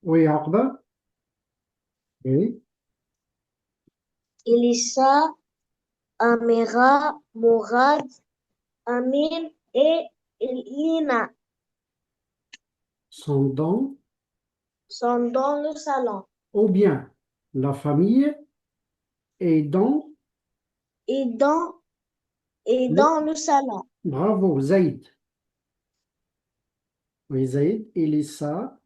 Oui, Arba. Oui. Elissa, Amira, Mourad, Amin et Lina Sont dans sont dans le salon. ou bien la famille est dans Et dans, et le. dans le salon. Bravo, Zaïd. Oui, Zaïd, Elissa,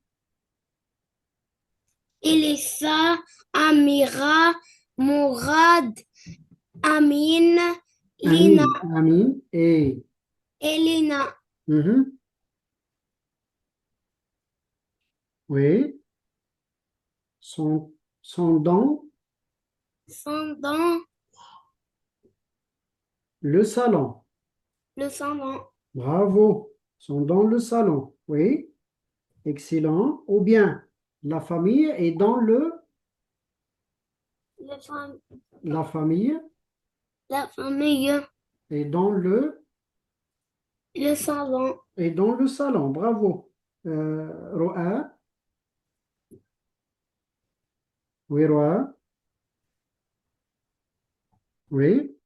Elissa, Amira, Mourad, Amin, Lina Amin et. et Lina Mhm. Oui, sont, sont dans sont dans le salon. le salon. Bravo, sont dans le salon. Oui, excellent. Ou bien la famille est dans Le fam- la famille la famille, est dans le salon. salon. Bravo. Roa, oui, Roa, oui,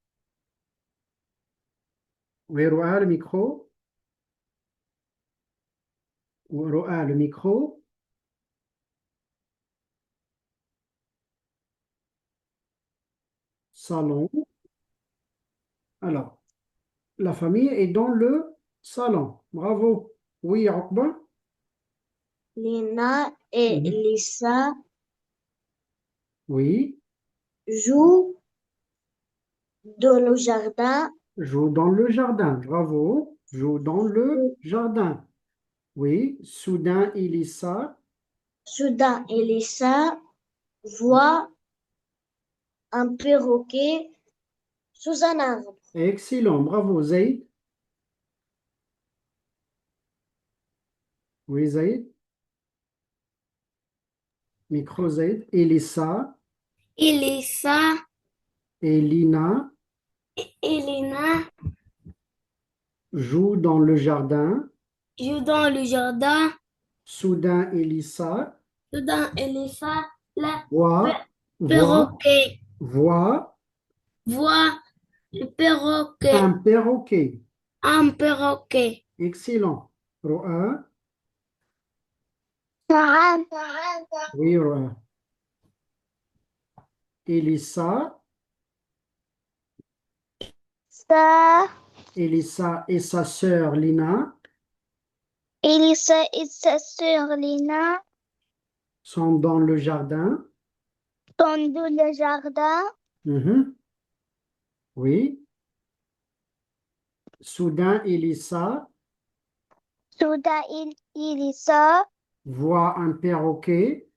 oui, Roa, le micro. Roa, le micro. Salon. Alors, la famille est dans le salon. Bravo. Oui, Akba. Lina et Mhm. Lisa Oui, jouent dans le jardin. joue dans le jardin. Bravo. Joue dans le jardin. Oui, soudain, Elissa. Soudain, Elisa voit un perroquet sous un arbre. Excellent. Bravo, Zaid. Oui, Zaid. Micro, Zaid. Elissa Elisa et Lina et Lina jouent dans le jardin. jouent dans le jardin. Soudain, Elissa Soudain, Elisa, le voit, voit, perroquet, voit voit le perroquet, un perroquet. un perroquet. Excellent. Roa. Sarah, Oui, Roa. Elissa, ça, Elissa et sa sœur Lina Elisa et sa sœur Lina sont dans le jardin. sont dans le jardin. Mhm. Oui. Soudain, Elissa Soudain, Elisa voit un perroquet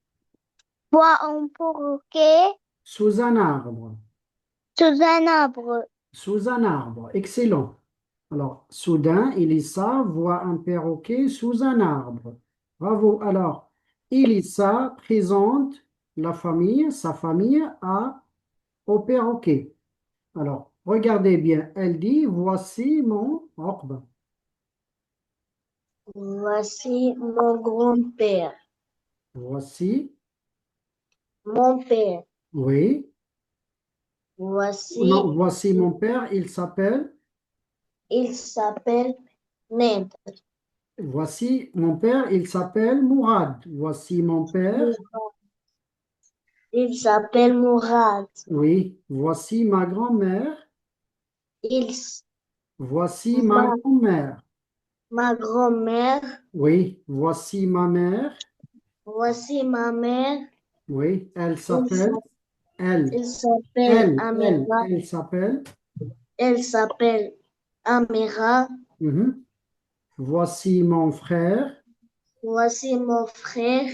voit un perroquet sous un arbre. sous un arbre. Sous un arbre. Excellent. Alors, soudain, Elissa voit un perroquet sous un arbre. Bravo. Alors, Elissa présente la famille, sa famille au perroquet. Alors, regardez bien. Elle dit, voici mon arbre. Voici mon grand-père. Voici, Mon père. oui. Non, Voici, voici mon père, il s'appelle Ned. voici mon père, il s'appelle Mourad. Voici mon père, Il s'appelle Mourad. oui. Voici ma grand-mère, Il, s- voici ma ma, grand-mère, ma grand-mère. oui. Voici ma mère, Voici ma mère. oui. Elle Il s'appelle, s'a- elle, il s'appelle Amira. elle s'appelle, Elle s'appelle Amira. mhm. Voici mon frère, Voici mon frère.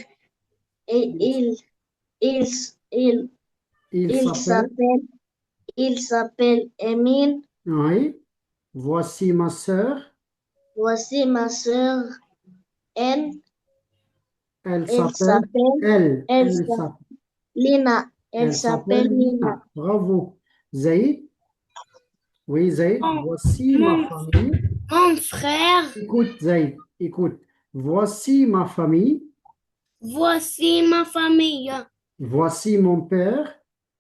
Et il, il, il il s'appelle, s'appelle, il s'appelle Emile. oui. Voici ma sœur, Voici ma sœur N. elle Elle s'appelle, s'appelle, elle elle s'appelle s'appelle. Lina. Elle Elle s'appelle s'appelle Lina. Lina. Bravo. Zaïd, oui, Zaïd, Mon, voici ma mon, famille. mon frère. Écoute, Zaïd, écoute. Voici ma famille. Voici ma famille. Voici mon père.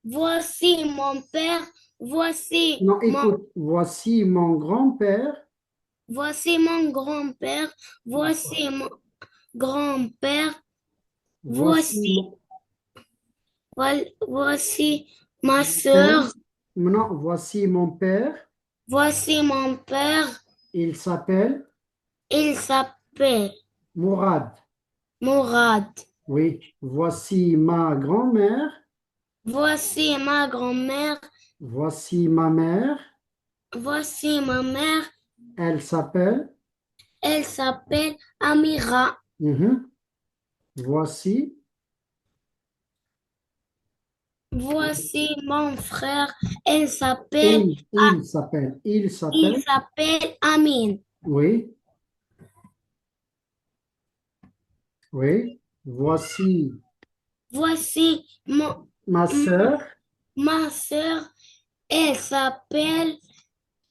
Voici mon père. Voici Non, mon, écoute, voici mon grand-père. voici mon grand-père. Voici mon grand-père. Voici Voici, mon... voici ma père. sœur. Non, voici mon père. Voici mon père. Il s'appelle Il s'appelle Mourad. Mourad. Oui. Voici ma grand-mère. Voici ma grand-mère. Voici ma mère. Voici ma mère. Elle s'appelle. Elle s'appelle Amira. Mhm. Voici. Voici mon frère. Elle s'appelle, Il s'appelle. Il il s'appelle. s'appelle Amin. Oui. Oui. Voici Voici ma sœur. ma sœur. Elle s'appelle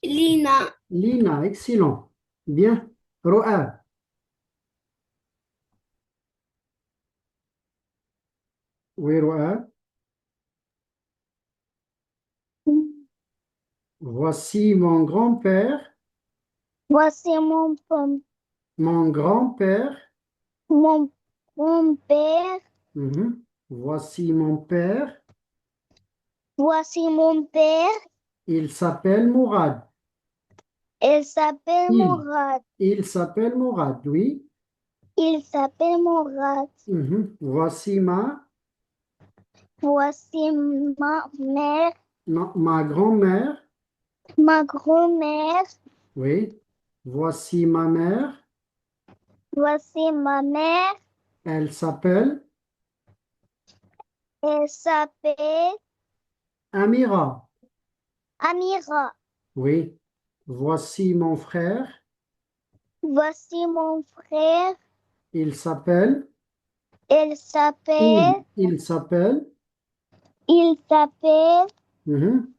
Lina. Lina. Excellent. Bien. Roa. Oui, Roa. Voici mon grand-père. Voici Mon grand-père. mon père. Mhm. Voici mon père. Voici mon père. Il s'appelle Mourad. Il s'appelle Il. Mourad. Il s'appelle Mourad, oui. Il s'appelle Mourad. Mhm. Voici Voici ma mère. non, ma grand-mère. Ma grand-mère. Oui. Voici ma mère. Voici ma mère. Elle s'appelle Elle s'appelle Amira. Amira. Oui. Voici mon frère. Voici mon frère. Il s'appelle. Elle s'appelle. Il s'appelle. Il s'appelle Mhm.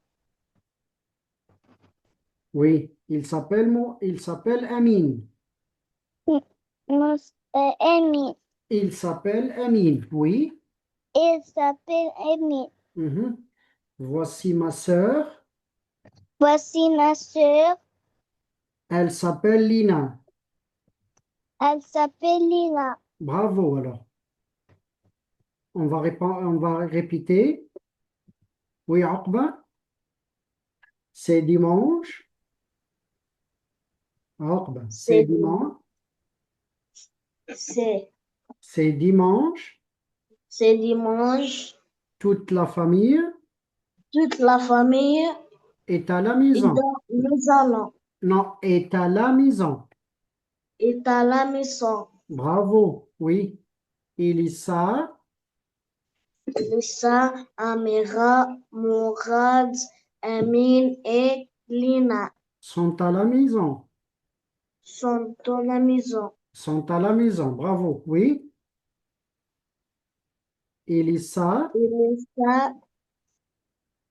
Oui. Il s'appelle Amin. Amy. Il s'appelle Amin. Oui. Il s'appelle Amy. Mhm. Voici ma sœur. Voici ma sœur. Elle s'appelle Lina. Elle s'appelle Lila. Bravo alors. On va répéter. Oui, Aqba. C'est dimanche. Aqba. C'est C'est dimanche. c'est C'est dimanche. c'est dimanche. Toute la famille Toute la famille est à la est maison. dans le salon. Non, est à la maison. Est à la maison. Bravo. Oui. Elissa Lisa, Amira, Mourad, Amin et Lina sont à la maison. sont dans la maison. Sont à la maison. Bravo. Oui. Elissa Lisa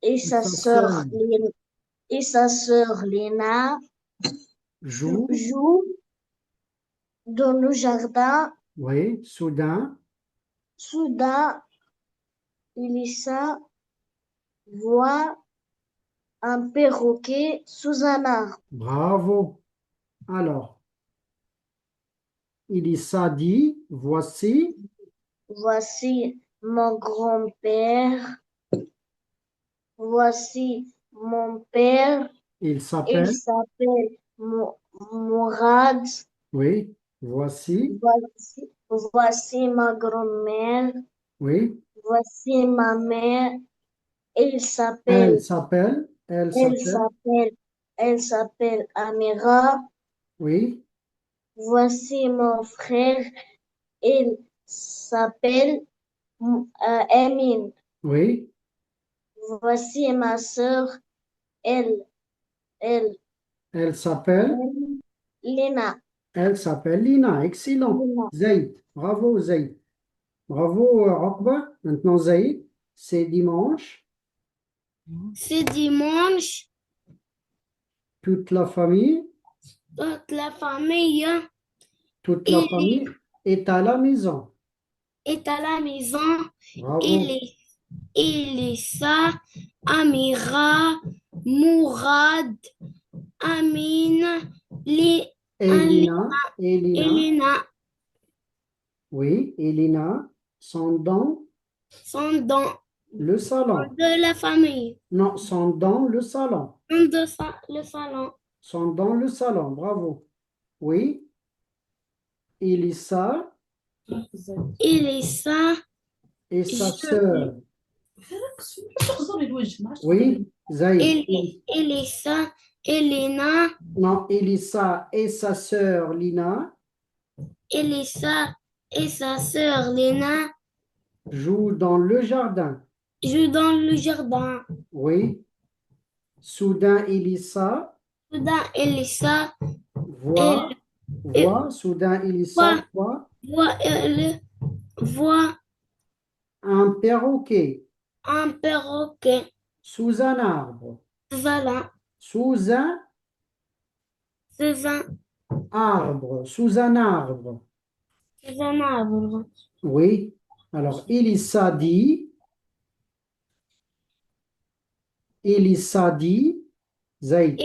et et sa sa sœur sœur Lina, et sa sœur Lina jouent. jouent dans le jardin. Oui. Soudain. Soudain, Lisa voit un perroquet sous un arbre. Bravo. Alors, Elissa dit, voici, Voici mon grand-père. Voici mon père. il Il s'appelle, s'appelle Mourad. oui, voici, Voici ma grand-mère. oui, Voici ma mère. Il elle s'appelle, s'appelle, elle elle s'appelle, s'appelle, elle s'appelle Amira. oui, Voici mon frère. Il s'appelle Emin. oui, Voici ma sœur. Elle, elle, elle s'appelle, Lina. elle s'appelle Lina. Excellent. Lina. Zayd, bravo Zayd. Bravo Akba. Maintenant Zayd, c'est dimanche. C'est dimanche. Toute la famille, Toute la famille toute la est, famille est à la maison. est à la maison. Bravo. Elissa, Amira, Mourad, Amine, Elina, Elina, Elena oui, Elina sont dans sont dans le salon. de la famille. Non, sont dans le salon. Sont de le salon. Sont dans le salon. Bravo. Oui, Elissa Elissa, et sa je, sœur. Oui, Zaïd. Elissa, Elena, Non, Elissa et sa sœur Lina Elissa et sa sœur Lena jouent dans le jardin. jouent dans le jardin. Oui. Soudain, Elissa Soudain, Elissa, elle soudain, Elissa voit, elle voit un perroquet un perroquet. sous un arbre. Voilà, Sous un c'est un, arbre. Sous un arbre. c'est un arbre. Oui. Alors, Elissa dit, Zaïd,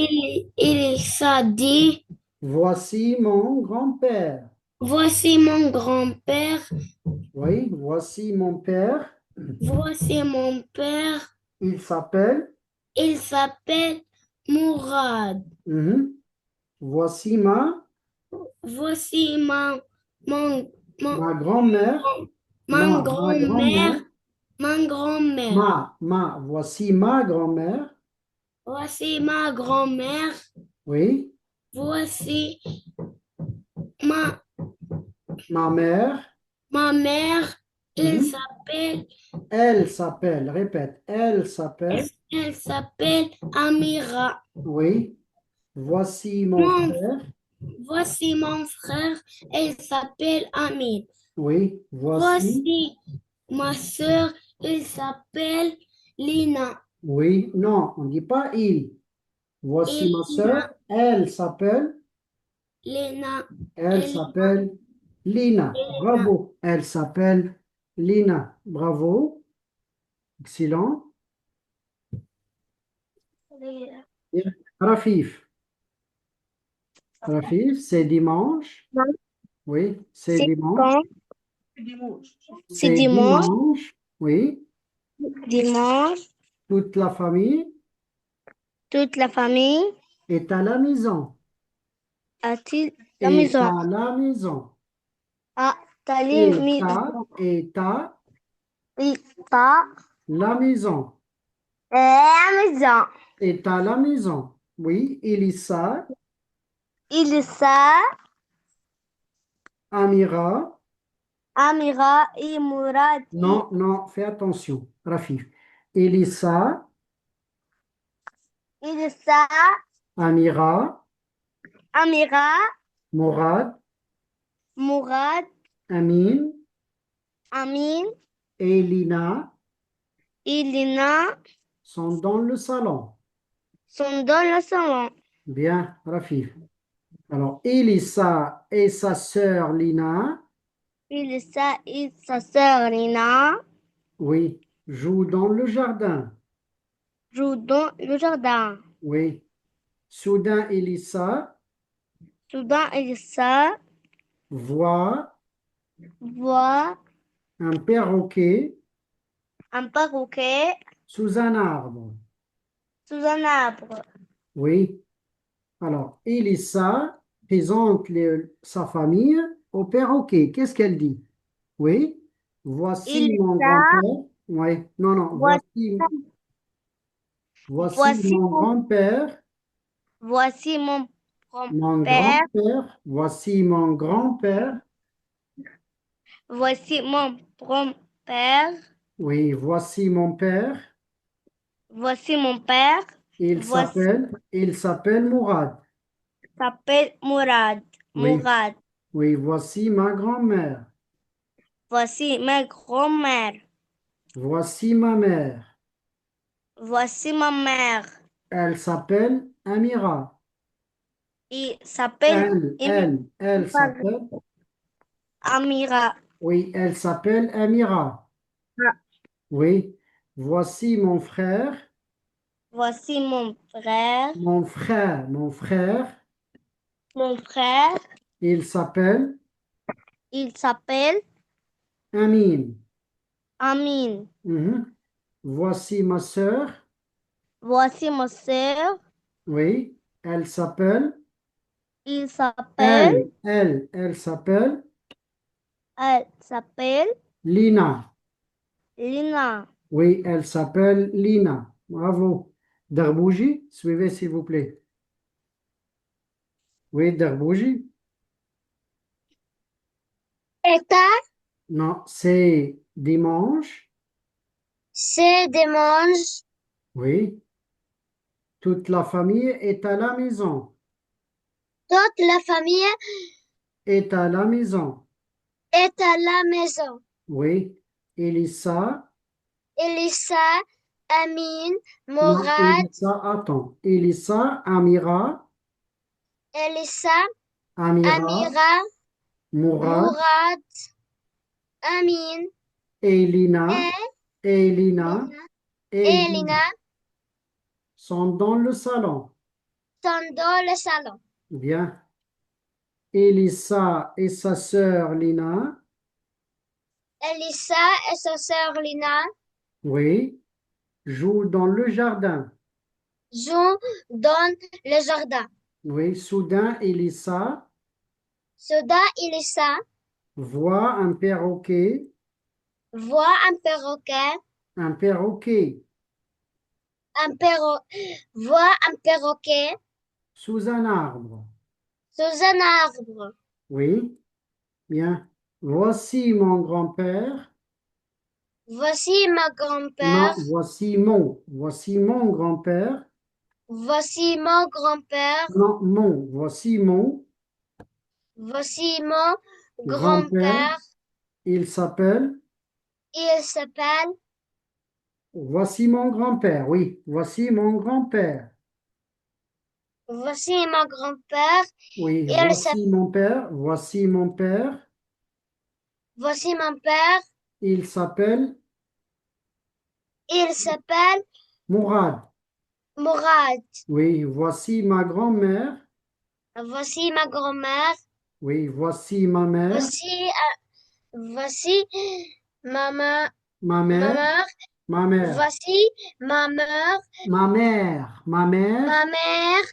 Elissa dit, voici mon grand-père. voici mon grand-père, Oui, voici mon père. voici mon père, Il s'appelle, il s'appelle Mourad. mhm, voici Voici mon, mon, ma grand-mère, ma grand-mère, grand-mère, ma grand-mère. voici ma grand-mère. Voici ma grand-mère. Oui, Voici ma, ma mère. ma mère. Mhm. Répète, Elle s'appelle Amira. oui, voici mon Mon, frère. voici mon frère. Elle s'appelle Amir. Oui, voici, Voici ma sœur. Elle s'appelle Lina. oui, non, on ne dit pas il. Voici Et ma sœur, Lina. elle Elle, s'appelle Lina. Elena. Bravo, elle s'appelle Lina. Bravo, excellent. Rafif, Rafif, c'est dimanche. Oui, c'est C'est dimanche. quand? C'est C'est dimanche. dimanche. Oui, Dimanche. toute la famille Toute la famille est à la maison. a-t-il la Est maison? à la maison. A tali Est à, maison. est à Il pas la maison. la maison. Est à la maison. Oui, Elissa, Il sa Amira. Amira et Mourad et Non, non, fais attention, Rafif. Elissa, il sa Amira, Amira, Mourad, Mourad, Amin Amin et Lina et Lina sont dans le salon. sont dans le salon. Bien, Rafif. Alors, Elissa et sa sœur Lina, Il sa et sa sœur Lina oui, jouent dans le jardin. jouent dans le jardin. Oui. Soudain, Elissa Soudain, il sa voit voit un perroquet un perroquet sous un arbre. sous un arbre. Oui. Alors, Elissa présente sa famille au perroquet. Qu'est-ce qu'elle dit? Oui. Il Voici mon sa grand-père. Oui. Non, non. voici, Voici voici mon mon, grand-père. voici mon Mon père. grand-père. Voici mon grand-père. Voici mon grand-père. Oui. Voici mon père. Voici mon père. Il Voici s'appelle, il s'appelle Mourad. s'appelle Mourad. Oui. Mourad. Oui. Voici ma grand-mère. Voici ma grand-mère. Voici ma mère. Voici ma mère. Elle s'appelle Amira. Il s'appelle Elle s'appelle Amira. Oui, elle s'appelle Amira. Ah. Oui. Voici mon frère. Voici mon frère. Mon frère, Mon frère, il s'appelle il s'appelle Amin. Amine. Mhm. Voici ma sœur. Voici ma sœur. Oui, elle s'appelle, Il s'appelle, elle s'appelle elle s'appelle Lina. Lina. Oui, elle s'appelle Lina. Bravo. Darbouji, suivez s'il vous plaît. Oui, Darbouji. Eta, Non, c'est dimanche. c'est dimanche. Oui, toute la famille est à la maison. Toute la famille Est à la maison. est à la maison. Oui, Elissa. Elissa, Amine, Non, Morad, Elissa, attends. Elissa, Amira, Elissa, Amira, Amira, Mourad, Mourad, Amine, Elina, et Elina, Lina et Elina Lina sont dans le salon. sont dans le salon. Bien. Elissa et sa sœur Lina, Elissa et sa sœur Lina oui, jouent dans le jardin. jouent dans le jardin. Oui, soudain, Elissa Soudain, Elissa voit un perroquet, voit un perroquet, un perroquet un perro voit un perroquet sous un arbre. sous un arbre. Oui, bien. Voici mon grand-père. Voici ma Non, grand-père. voici mon grand-père. Voici mon grand-père. Non, voici mon Voici mon grand-père. grand-père. Il s'appelle, Il s'appelle. voici mon grand-père. Oui, voici mon grand-père. Voici mon grand-père. Oui, Il s'appelle. voici mon père. Voici mon père. Voici mon père. Il s'appelle Il s'appelle Mourad. Mourad. Oui, voici ma grand-mère. Voici ma grand-mère. Oui, voici ma mère. Voici, voici ma, ma, Ma ma mère. mère. Ma mère. Voici ma mère. Ma mère. Ma mère. Ma mère,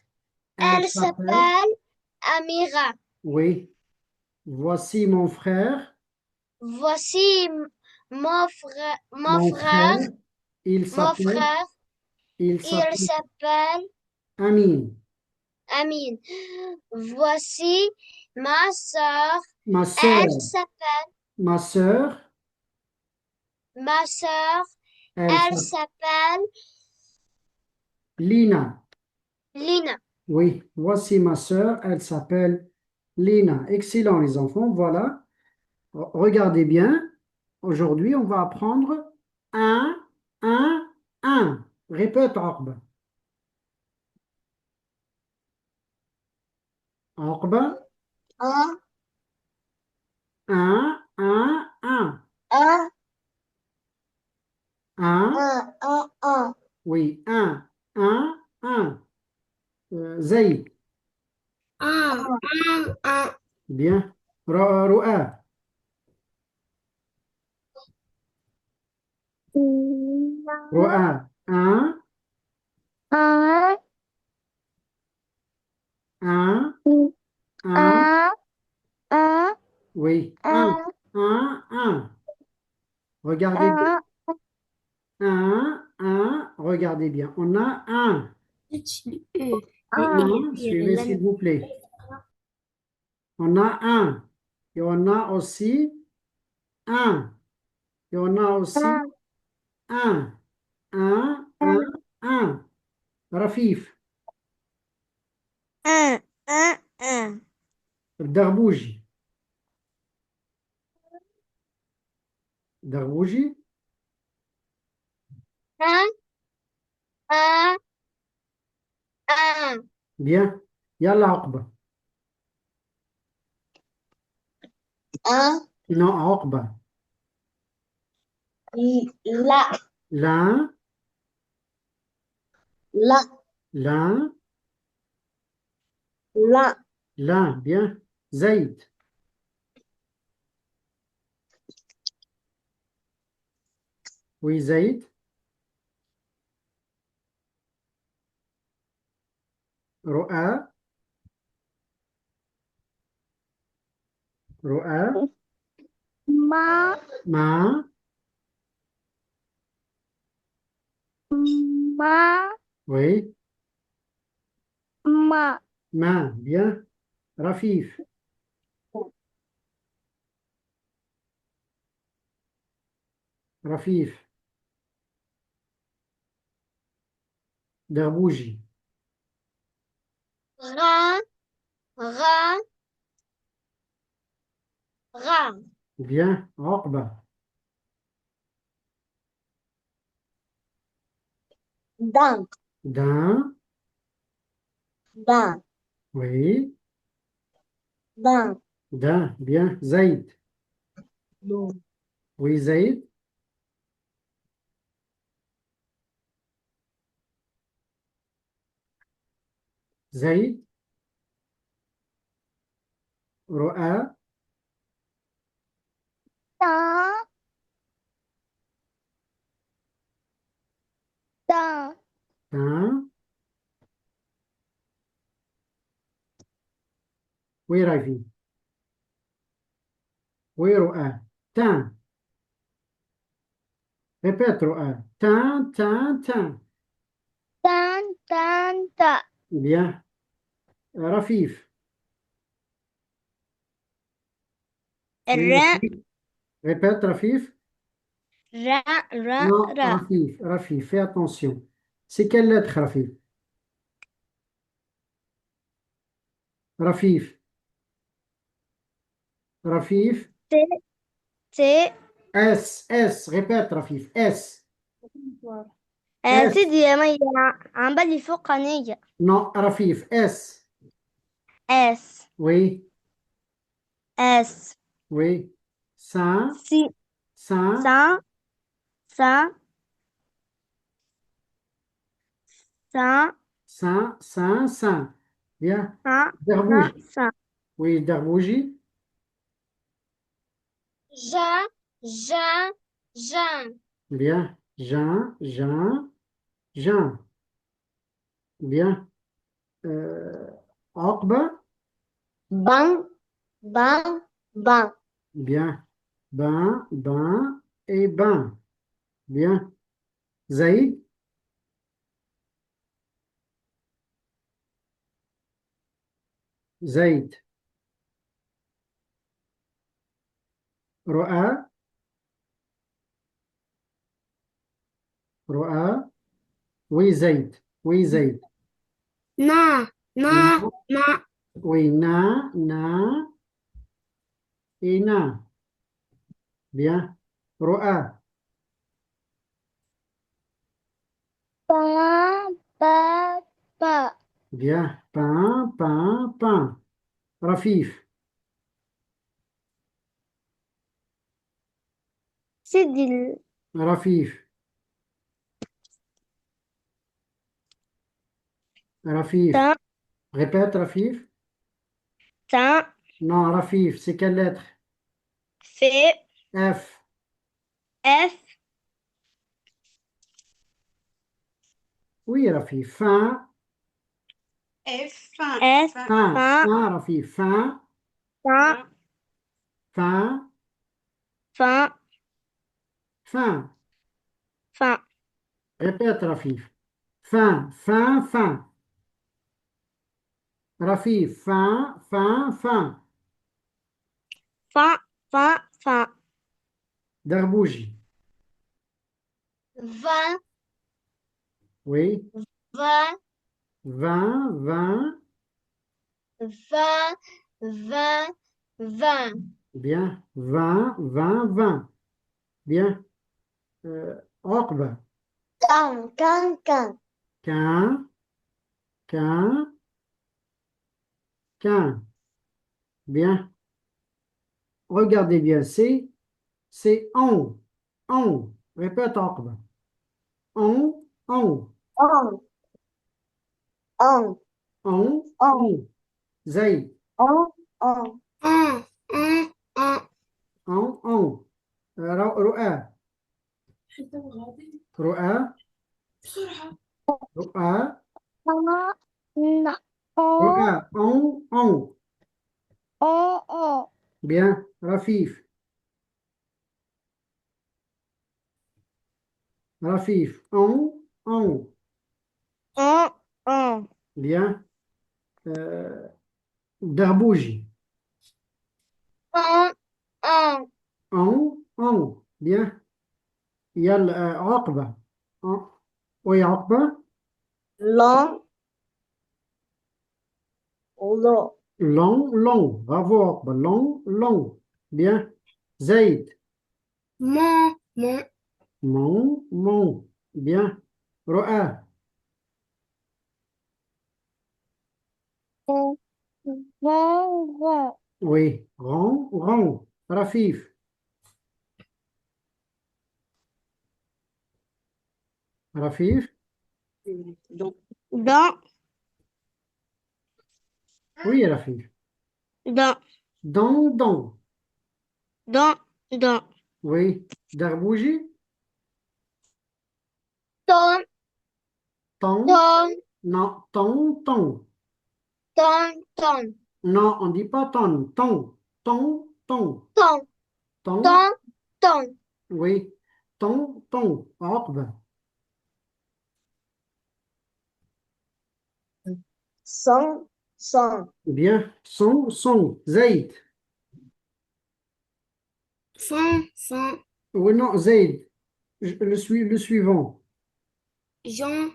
Elle elle s'appelle. s'appelle Amira. Oui, voici mon frère. Voici mon frère, mon Mon frère, frère. Il mon s'appelle. frère. Il Il s'appelle s'appelle Amine. Amine. Voici ma soeur. Ma sœur. Elle s'appelle, Ma sœur. ma soeur, Elle elle s'appelle s'appelle Lina. Lina. Oui, voici ma sœur. Elle s'appelle Lina. Excellent, les enfants. Voilà. Regardez bien. Aujourd'hui, on va apprendre un, un. Répète, Orbe. Orbe. Un, Un. un, Un. un. Oui, un. Zayd. Un. Bien. Ru'a. Ru'a. Un, Un. un, Un. un, Oui, un, un. Regardez bien. un, Regardez bien. On a un. un. Un. Suivez s'il vous plaît. On a un. Et on a aussi un. Et on a aussi Un, un. Un. un, Un. Rafif. un. Darbouji. Darbouji. Un, un. Bien. Yalla Aqba. Un, Non, عقبة. لا L'un, لا l'un, لا l'un. Bien. زيد. Oui, زيد. رؤى. رؤى. ما ما. ما Oui. ما ما. Bien. رفيف. رفيف. دربوجي. غا غا غا Bien. عقبة. دان D'un. دان Oui. دان D'un. Bien. زيد. دون Oui, زيد. زيد. رؤى. تا تا D'un. Oui, Ravi. Oui, رؤى. Tin. Répète, رؤى. Tin, tin, tin. تان تان تا Bien. رفيف. Oui, را رفيف. Répète, رفيف. را را Non, را Rafif, Rafif, fais attention. C'est quelle lettre, Rafif? Rafif, Rafif, ت ت S, S, répète, Rafif, S, سيدي S, يا مية عم بالي فوقانية non, Rafif, S, اس oui, اس oui, Saint, سي Saint, سا سا سا Saint, Saint, Saint. Bien. سا سا Derbouji, سا oui, Derbouji, جا جا جان bien. Jean, Jean, Jean, bien. Okba, بان بان بان bien. Ben, ben et ben, bien. Zaïd, زيد. رؤى. رؤى. Oui, زيد. Oui, زيد. نا نا Non. نا Oui, na, na et na. Bien. رؤى. با با با Bien. Pain, pain, pain. رفيف. سيدي رفيف. رفيف. تا Répète, رفيف. تا Non, رفيف, c'est quelle lettre? في F. اف Oui, رفيف. Fin. اف اس Fin. فا Fin, رفيف. Fin. فا Fin. فا Fin. فا Répète, رفيف. Fin. Fin, fin. رفيف. Fin, fin, fin. فا فا فا Darbouji. فا Oui. فا 20, 20. فا فا فا Bien. 20, 20, 20. Bien. عقبة. كان كان كان 15, 15, 15. Bien. regardez bien, c'est on. On. Répète عقبة. On. On. On, on, on, On. زي on, on. un, un, un. On. رؤى. رؤى. رؤى. Non, non. رؤى. On, On. on. Bien. رفيف. رفيف. On. On. Bien. Euh, Darbouji. On. On. Bien. يلا عقبة. وي عقبة. Long, long. Long. Bravo عقبة. Long. Bien. زيد. Mon. Mon. Bien. رؤى. Rond. Oui. Rond. رفيف. رفيف. Dans, Oui رفيف. dans, Dans. dans. Oui. Darbouji. Ton, Ton. ton, Non. Ton. ton. Non, on dit pas ton. Ton. Ton, Ton. ton, ton. Oui. Ton. عقبة. Son. Bien. Son. زيد. Fin. Oui, non, Zaid. Le suivant. Jean.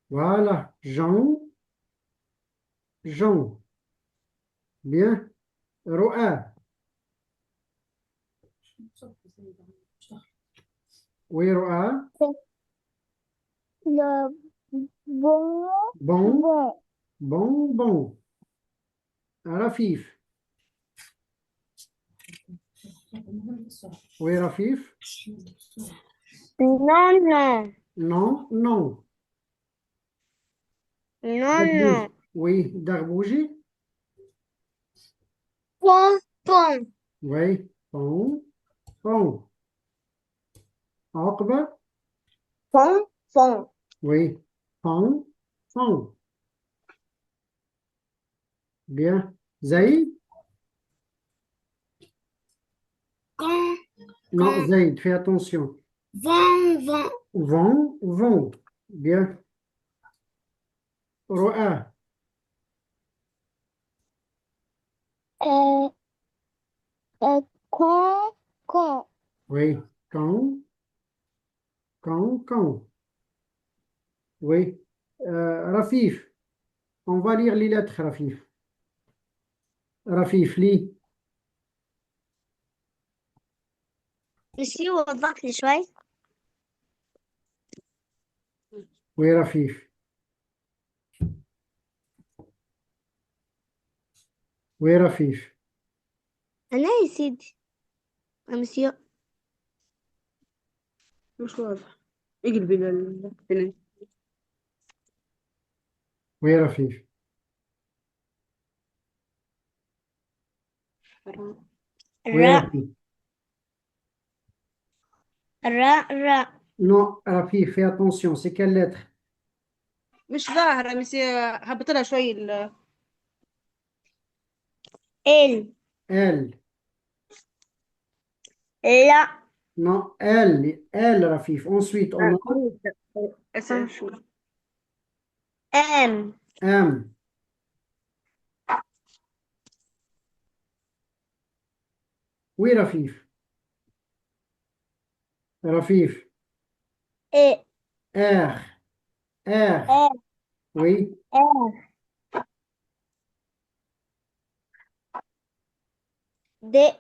Voilà. Jean. Bien. Roa. Oui, Roa. Le bon, Bon. bon. Bon. Rafif. Oui, Rafif. Non. Non. Non. Darbouji. Oui, Darbouji. Pon. Oui. Bon. عقبة. Pon. Oui. Pon. Bien. Zaid. Quand. Non, Zaid, fais attention. Vent. Vont. Bien. Roa. Euh, con. Oui. Quand. Oui. Rafif. On va lire les lettres, Rafif. Rafif, lis. Monsieur, وضح لي شوي. Oui, Rafif. Oui, Rafif. أنا يا سيدي. مسيو. مش واضح اقلبي للبنات. Oui, Rafif. Oui, را Rafif. را. Non, Rafif, fais attention. C'est quelle lettre? مش ظاهرة مس هبط لها شوي ال. L. لا. Non, L, Rafif. Ensuite, on a اسف شو ام. M. Oui, Rafif. Rafif. اي. R. R. ام. Oui. ام. دي.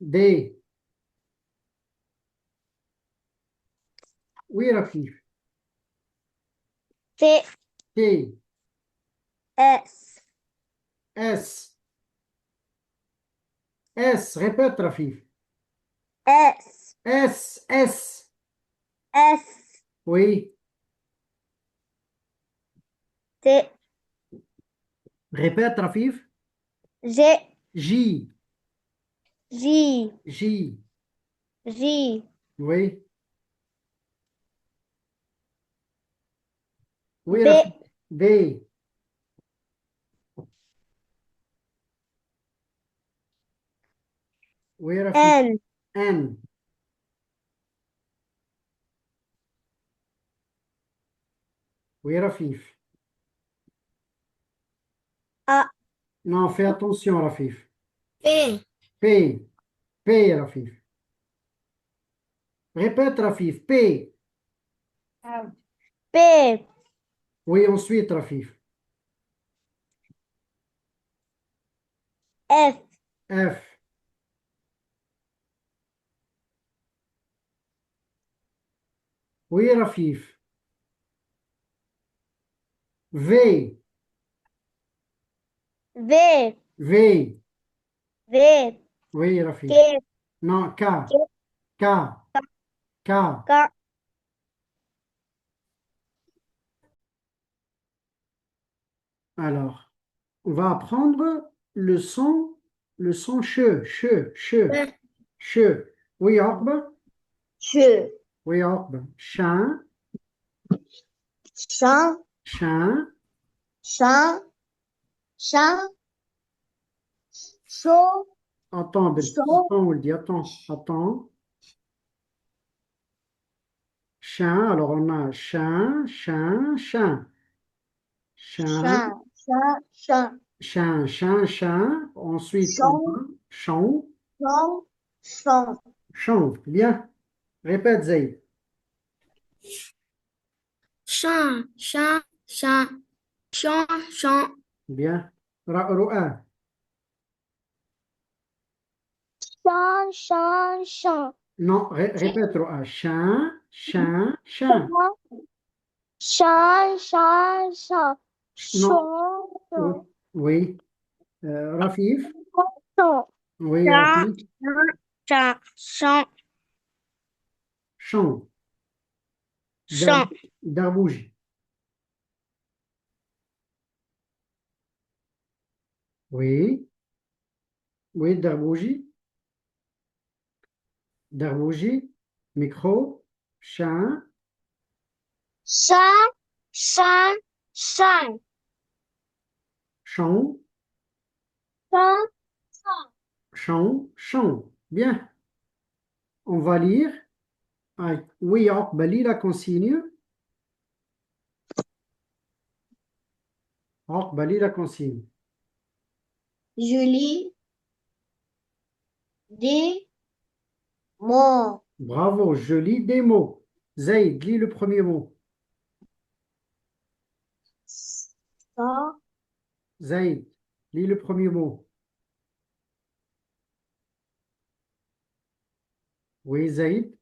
D. Oui, Rafif. تي. T. اس. S. S, répète, Rafif. S, S, S. S, Oui, T, répète, Rafif. G, J, J, J. J, Oui, oui, B, Rafif. B, oui, Rafif. N, N. Oui, Rafif. A, Non, fais attention, Rafif. P, P, P, Rafif. Répète, Rafif. P. P, Oui, ensuite, Rafif. F, F. Oui, Rafif. V. V, V. V, Oui, Rafif. K, Non, K. K, K. K. K, Alors, on va apprendre le son che. E, Che. Oui, Orbe. Ch, Oui, Orbe. Chin. Chan, Chin. Chan, Chan, Chaud, Attends, Chaud, attends, on le dit. Attends, attends. Chien. Alors, on a chien, chien, chien. Chien, Chan, Chan, Chan, chien, chien, chien. Ensuite, on Chon, a chon, Chon, Chon, chon. Bien. Répète, Zayd. chan, chan, chan, chan, chan, Bien. Ro'a. Chan, Chan, Chan, Non, répète, Ro'a. Chien, chien, chien. Chan, Chan, Chan, Non, Chon, oui. Chon, Oui. Rafif. Chon, Oui, Chan, Rafif. Chan, Chan, Chon. Chan, Darbouji. Oui. Oui, Darbouji. Darbouji. Micro. Chien. Chan, Chan, Chan, Chon. Chan, Chan. Chon. Chon. Bien. On va lire. Oui, on lit la consigne. Lit la consigne. Je lis des mots. Bravo, je lis des mots. Zayd, lis le premier mot. Ça, Zayd, lis le premier mot. Oui, Zayd.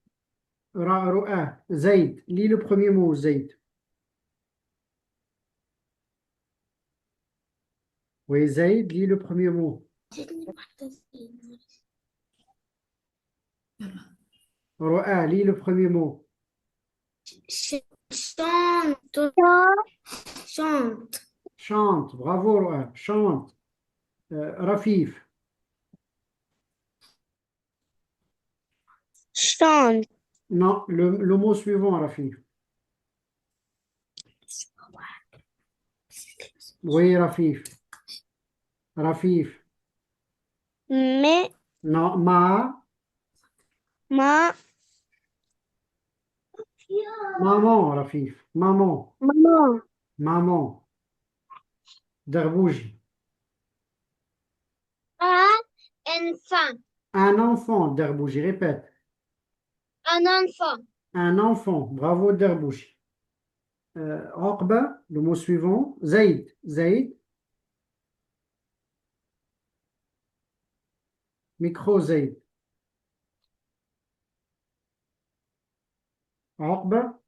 Zayd, lis le premier mot, Zayd. Oui, Zayd, lis le premier mot. Ro'a, lis le premier mot. chante, chante, chante, Chante, bravo, Ro'a, chante. Rafif, chante, non, le mot suivant, Rafif. Oui, Rafif. Rafif, mais, non, ma, maman, Rafif, maman, maman, maman, Darbouji. un enfant, Un enfant, Darbouji, répète. un enfant, Un enfant, bravo, Darbouji. Orba, le mot suivant, Zayd, Zayd, micro Zayd. Orba,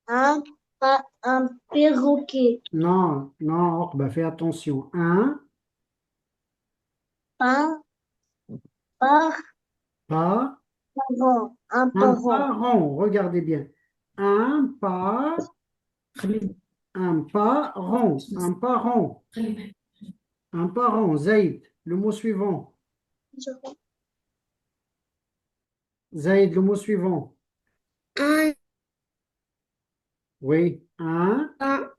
un, un perroquet, non, non, Orba, fais attention. Un Par, par, Pas parent. Un un parent. parent. Regardez bien. Un pas, un parent. Un parent. Un parent. Zaïd. Le mot suivant. Zaïd, le mot suivant. Un, Oui. Un. un,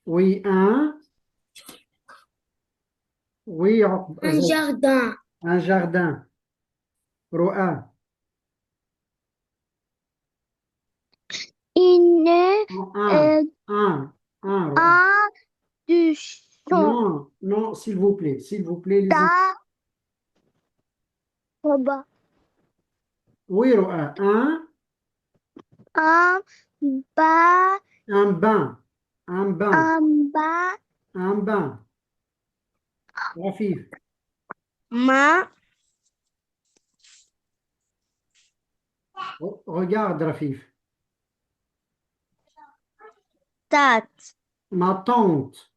Oui. Un. Oui. un Zaïd. jardin. Un jardin. Ro'a. Une, Un. euh, Un. Un. Ro'a. un, du son. Non, non, s'il vous plaît. S'il vous plaît, les enfants. Ta, roba. Oui, Ro'a. Un, bas, Un bain. Un bain. un bas, Un bain. Rafif. ma, Regarde, Rafif. tate. Ma tante.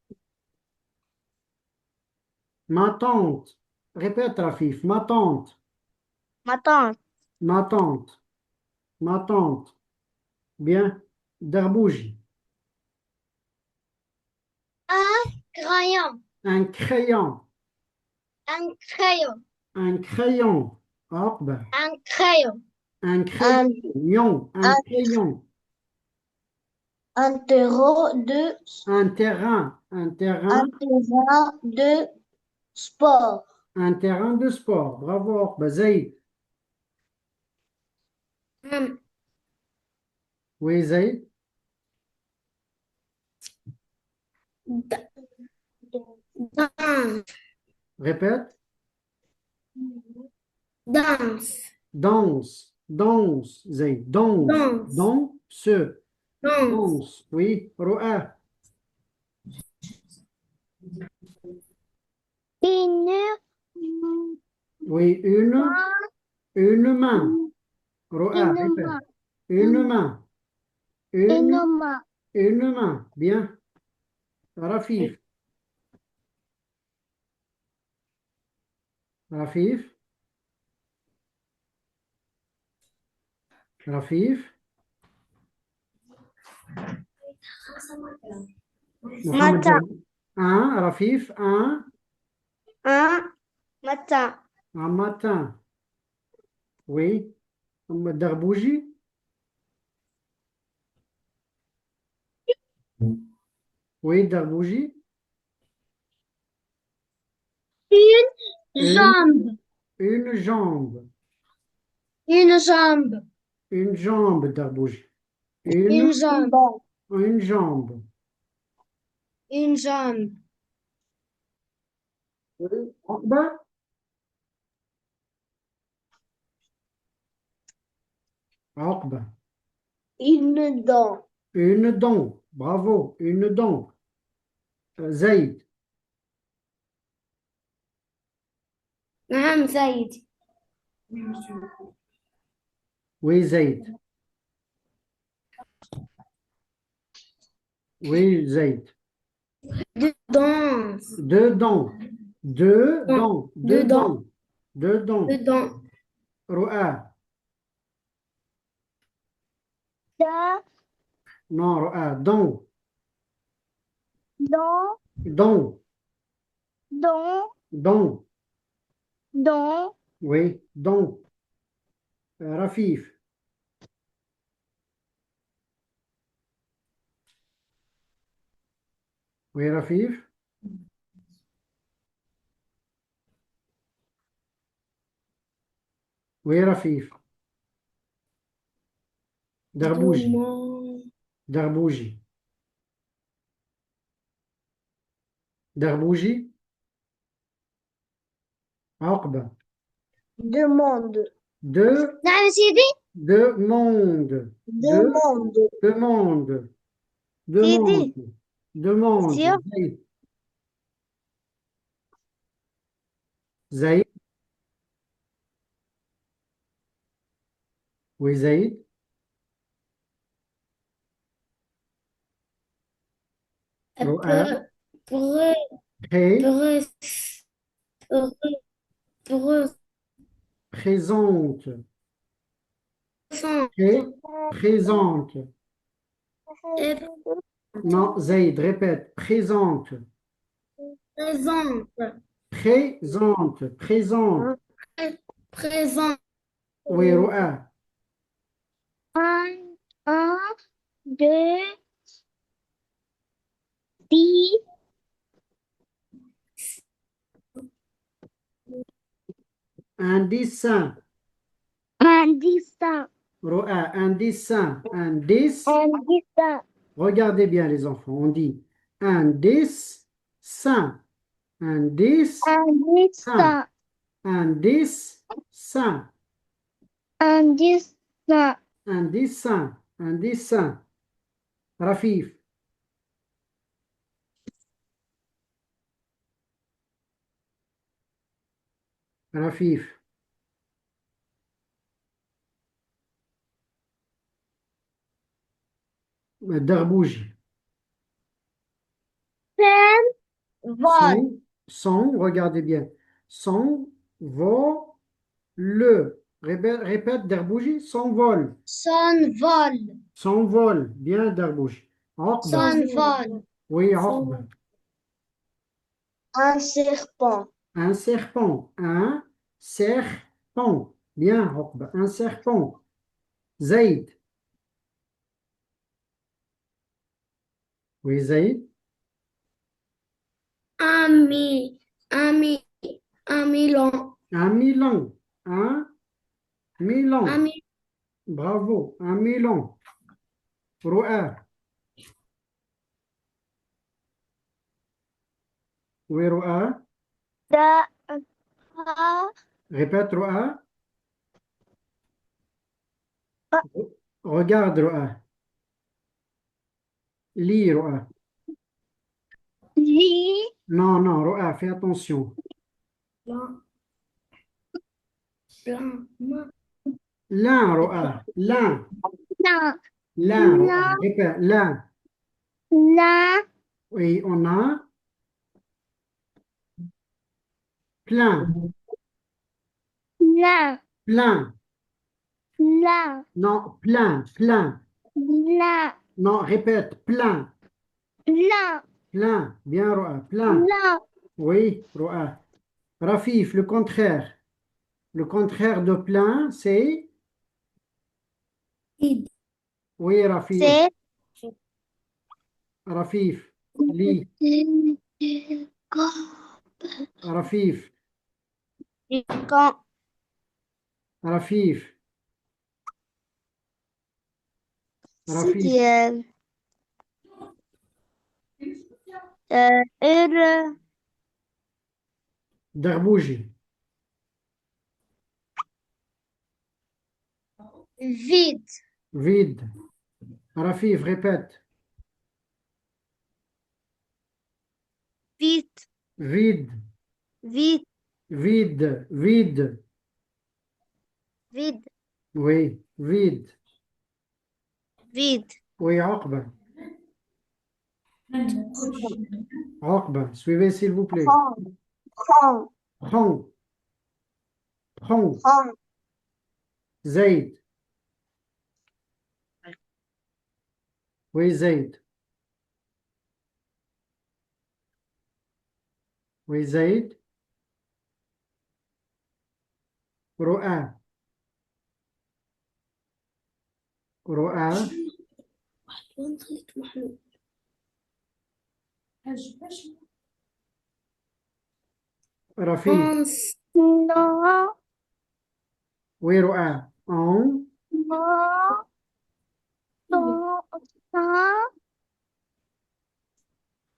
Ma tante. Répète, Rafif. Ma tante. Ma tante. Ma tante. Ma tante. Bien. Darbouji. Un crayon. Un crayon. Un crayon. Un crayon. Hop. Un crayon. Un Un, crayon. Un un, crayon. un terreau de, Un terrain. Un terrain. un terrain de sport. Un terrain de sport. Bravo, Hop. Zaïd. Un, Oui, Zaïd. danse. Répète. Danse. Danse. Danse. Zaïd. Danse. Danse. Danse. Danse. Danse. Oui. Ro'a. Une, Oui. Une main. Ro'a. une Répète. main. Une main. Une, Une main. une main. Bien. Rafif. Rafif. Rafif. Mohamed. Matin. Un. Rafif. Un matin. Un matin. Oui. Darbouji. Oui, Darbouji. Une, Jambe. une jambe. Une jambe. Une jambe, Darbouji. Une jambe. Une jambe. Une jambe. عقبة. عقبة. Une dent. Une dent. Bravo. Une dent. زيد. نعم زيد. Oui, زيد. Oui, زيد. Danse. Deux dents. Deux dents. Deux Dedans. dents. Deux dents. Dedans. رؤى. Da, Non, رؤى. Dents. dent, Dents. dent, Dents. dent, Oui, dents. رفيف. Oui, رفيف. Oui, رفيف. دربوجي. Dumont. دربوجي. دربوجي. عقبة. demande. Deux. نعم سيدي. Demande. Deux. Demande. Demande. سيدي. Demande. Demande. Sûr. زيد. زيد. Oui, زيد. رؤى. Après, Pré, Pré- pré- pré- présente. Présente. Pré, présente. Et Non, Zaïd, répète. Présente. présente. Présente. Présente. Présente. Oui, Roa. Un, deux, six, Un dessin. un dessin, Roa, un dessin. Un dessin. un dessin, Regardez bien les enfants. On dit un dessin. Un dessin. un dessin, Un dessin. un dessin, Un dessin. Un dessin. Rafif. Rafif. Darbouji. vol, Regardez bien. Son, vol, le. Répète, Darbouji, s'envole. S'envole. S'envole. Bien, Darbouji. Aqba. S'envole. Oui, Aqba. un serpent, Un serpent. Un serpent. Bien, Aqba. Un serpent. Zaïd. Oui, Zaïd. Un un Milan. Un Milan. Un Un Milan. mi- Bravo. Un Milan. Roa. Oui, Roa. da, Répète, Roa. Regarde, Roa. Lis, Roa. li, Non, non, Roa, fais attention. blanc, blanc, L'un, Roa. L'un. la, L'un, Roa. la, Répète, l'un. la, Oui, on a plein. la, Plein. la, Non, plein, plein. la, Non, répète, plein. la, Plein. Bien, Roa. Plein. la, Oui, Roa. Rafif, le contraire. Le contraire de plein, c'est. vide. Oui, Rafif. c'est, Rafif. Lis. Rafif. quand, Rafif. Rafif. c'est, heureux, Darbouji. vide, Vide. Rafif, répète. vide, Vide. vide, Vide. Vide. vide, Oui, vide. vide, Oui, عقبة. عقبة. Suivez s'il vous plaît. prends, prends, Prends. Prends. prends, Zaid. Oui, Zaid. Oui, Zaid. رؤى. رؤى. وين خليت محلول. رفيق. non, Oui, رؤى. En. non, non, non,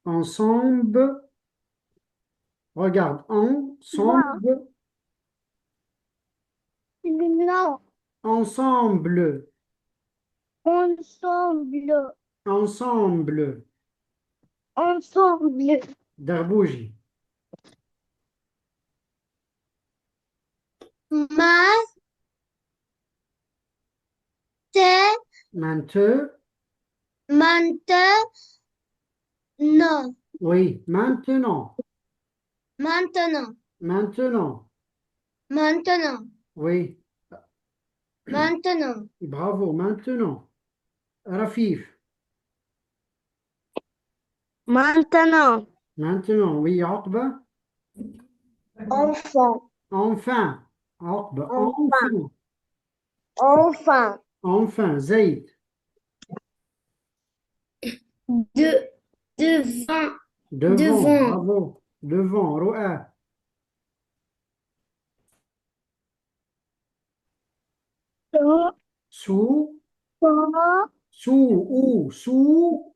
Ensemble. Regarde. Ensemble. non, Ensemble. ensemble, Ensemble. ensemble, Darbouji. ma, te, Maintenant. maintenant, Oui, maintenant. Maintenant. Maintenant. Maintenant. Oui, Maintenant. bravo. Maintenant. Rafif. Maintenant. Maintenant. Oui, Aqba. Enfant. Enfin. Aqba. Enfin. Enfin. Enfin. Enfin. Zaid. De, devant. Devant. Devant. Bravo. Devant. Ro'a. Sous. Sous. Sous. Sous. Où? Sous.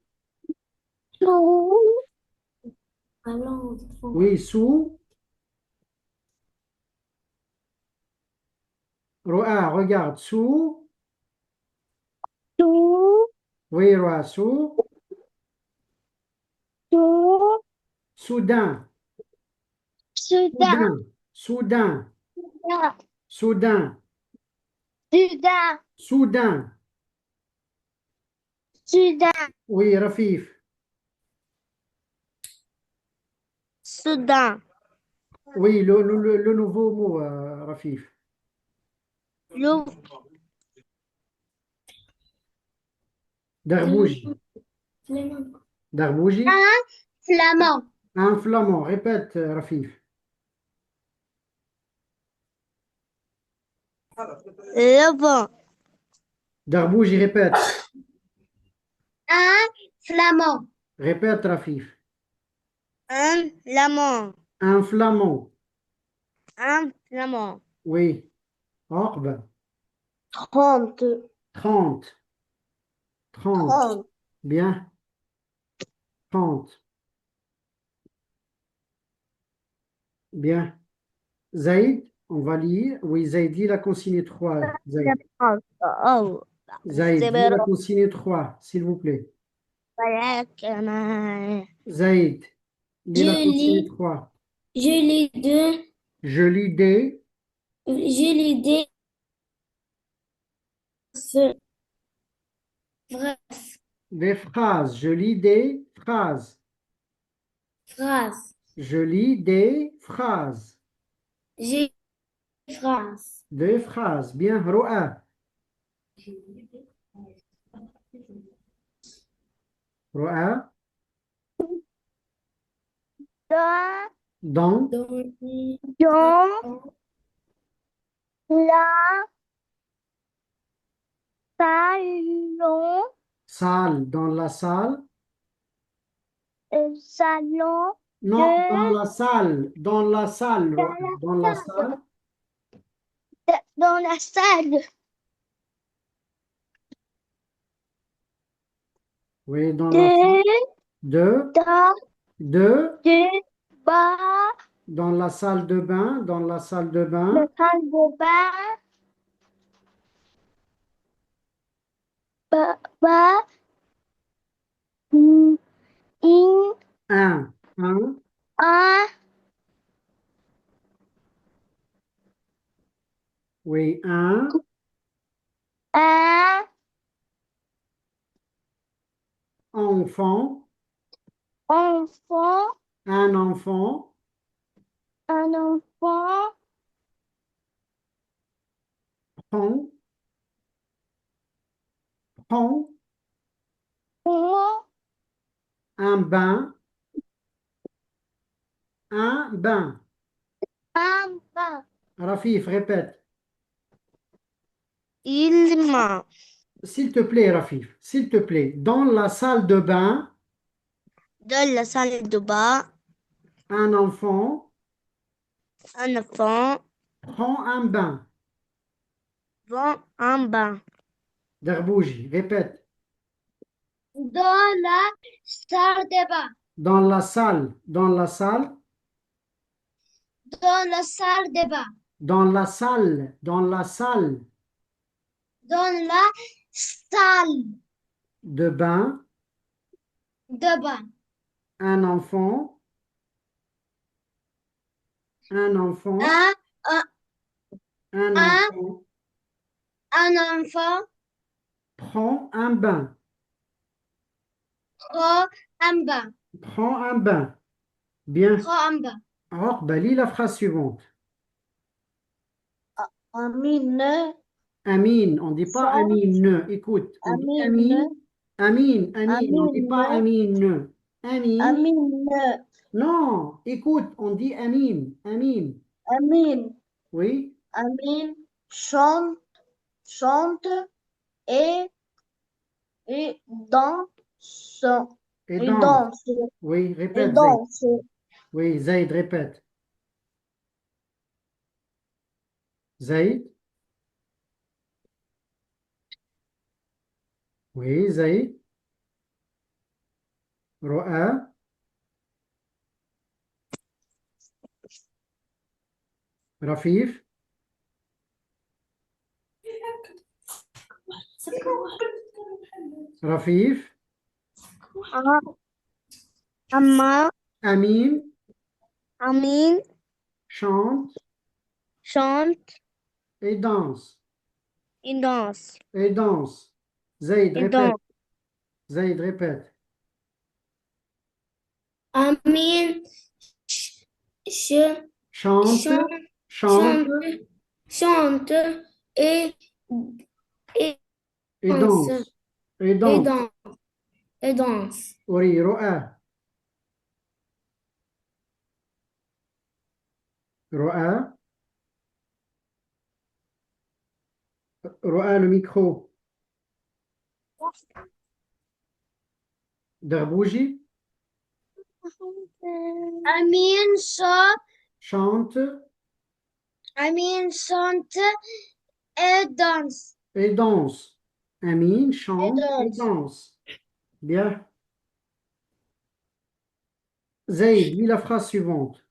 Sous. Oui, sous. Ro'a, regarde. Sous. Sous. Oui, Ro'a. Sous. Sous. Soudain. Soudain. Soudain. Soudain. Soudain. Soudain. Soudain. Soudain. Soudain. Oui, Rafif. Soudain. Oui, le nouveau mot, Rafif. Le Darbouji. Darbouji. Flamand. Un flamand. Répète, Rafif. le vent. Darbouji, répète. Un flamand. Répète, Rafif. Un flamand. Un flamand. Un flamand. Oui. Orbe. 30. 30. 30. 30. Bien. 30. Bien. Zaïd, on va lire. Oui, Zaïd, lis la consigne 3. Zaïd, Oh, Zaïd, c'est lis la bon. consigne 3, s'il vous plaît. Voilà que ma- Zaïd, lis Je la consigne lis. 3. Je lis deux. Je lis des. Je lis des phrases. Des phrases. Je lis des phrases. Phrases. Je lis des phrases. J'ai phrases. Des phrases. Bien. Ro'a. Ro'a. Dans, Dans. Dans dans la salon, Salle. Dans la salle. salon Non, dans de, la salle. Dans la salle. Ro'a. Dans la salle. dans la salle Oui, dans la salle. de, De. da- De. de, bas, Dans la salle de bain. Dans la salle de la bain. salle de bain, bas, in, Un. Un. un, Oui, un. un, Enfant. enfant, Un enfant. un enfant, Prend. Prend. on, Un bain. Un bain. un bain. Rafif, répète. Il m'a. S'il te plaît, Rafif, s'il te plaît. Dans la salle de bain, Dans la salle de bain, un enfant un enfant prend un bain. vend un bain. Darbouji, répète. dans la salle de bain. Dans la salle. Dans la salle. Dans la salle de bain. Dans la salle. Dans la salle Dans la salle de bain, de bain. un enfant. Un enfant. Un, un, Un un, enfant un enfant prend un bain. prend un bain. Prend un bain. Bien. Prend un bain. عقبة lis la phrase suivante. Amine, Amine, on ne dit pas chante, Amine. Écoute, on dit Amine. Amine, Amine, Amine, on ne dit pas Amine, Amine. Amine. Amine, Non, écoute, on dit Amine. Amine. Amine, Oui, Amine, chante, chante et, et danse, et et danse. danse, Oui, et répète, Zaid. danse. Oui, Zaid, répète. Zaid. Oui, Zaid. Ro'a. Rafif. Rafif. Amma, Amine. Amin, Chante chante et danse. et danse. Et danse. Zaid, Et répète. danse. Zaid, répète. Amine, ch- Chante, chante, chante chante, chante et, et et danse, danse. Et et danse. danse, et danse. Oui, Ro'a. Ro'a. Ro'a, le micro. Darbouji. Amine Chante chante et danse. et danse. Amine Et chante et danse. danse. Bien. Zaid, lis la phrase suivante.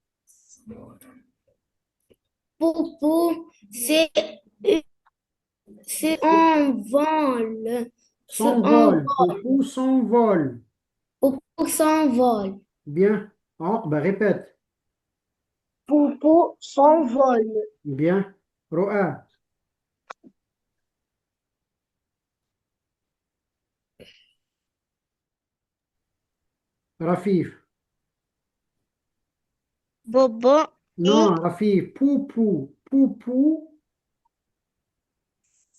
Poupou s'envole. S'envole. S'envole. Poupou s'envole. Poupou s'envole. Bien. Bah, répète. Poupou s'envole. Bien. Ro'a. Rafif. Bobo et Non, Rafif. Poupou. Poupou.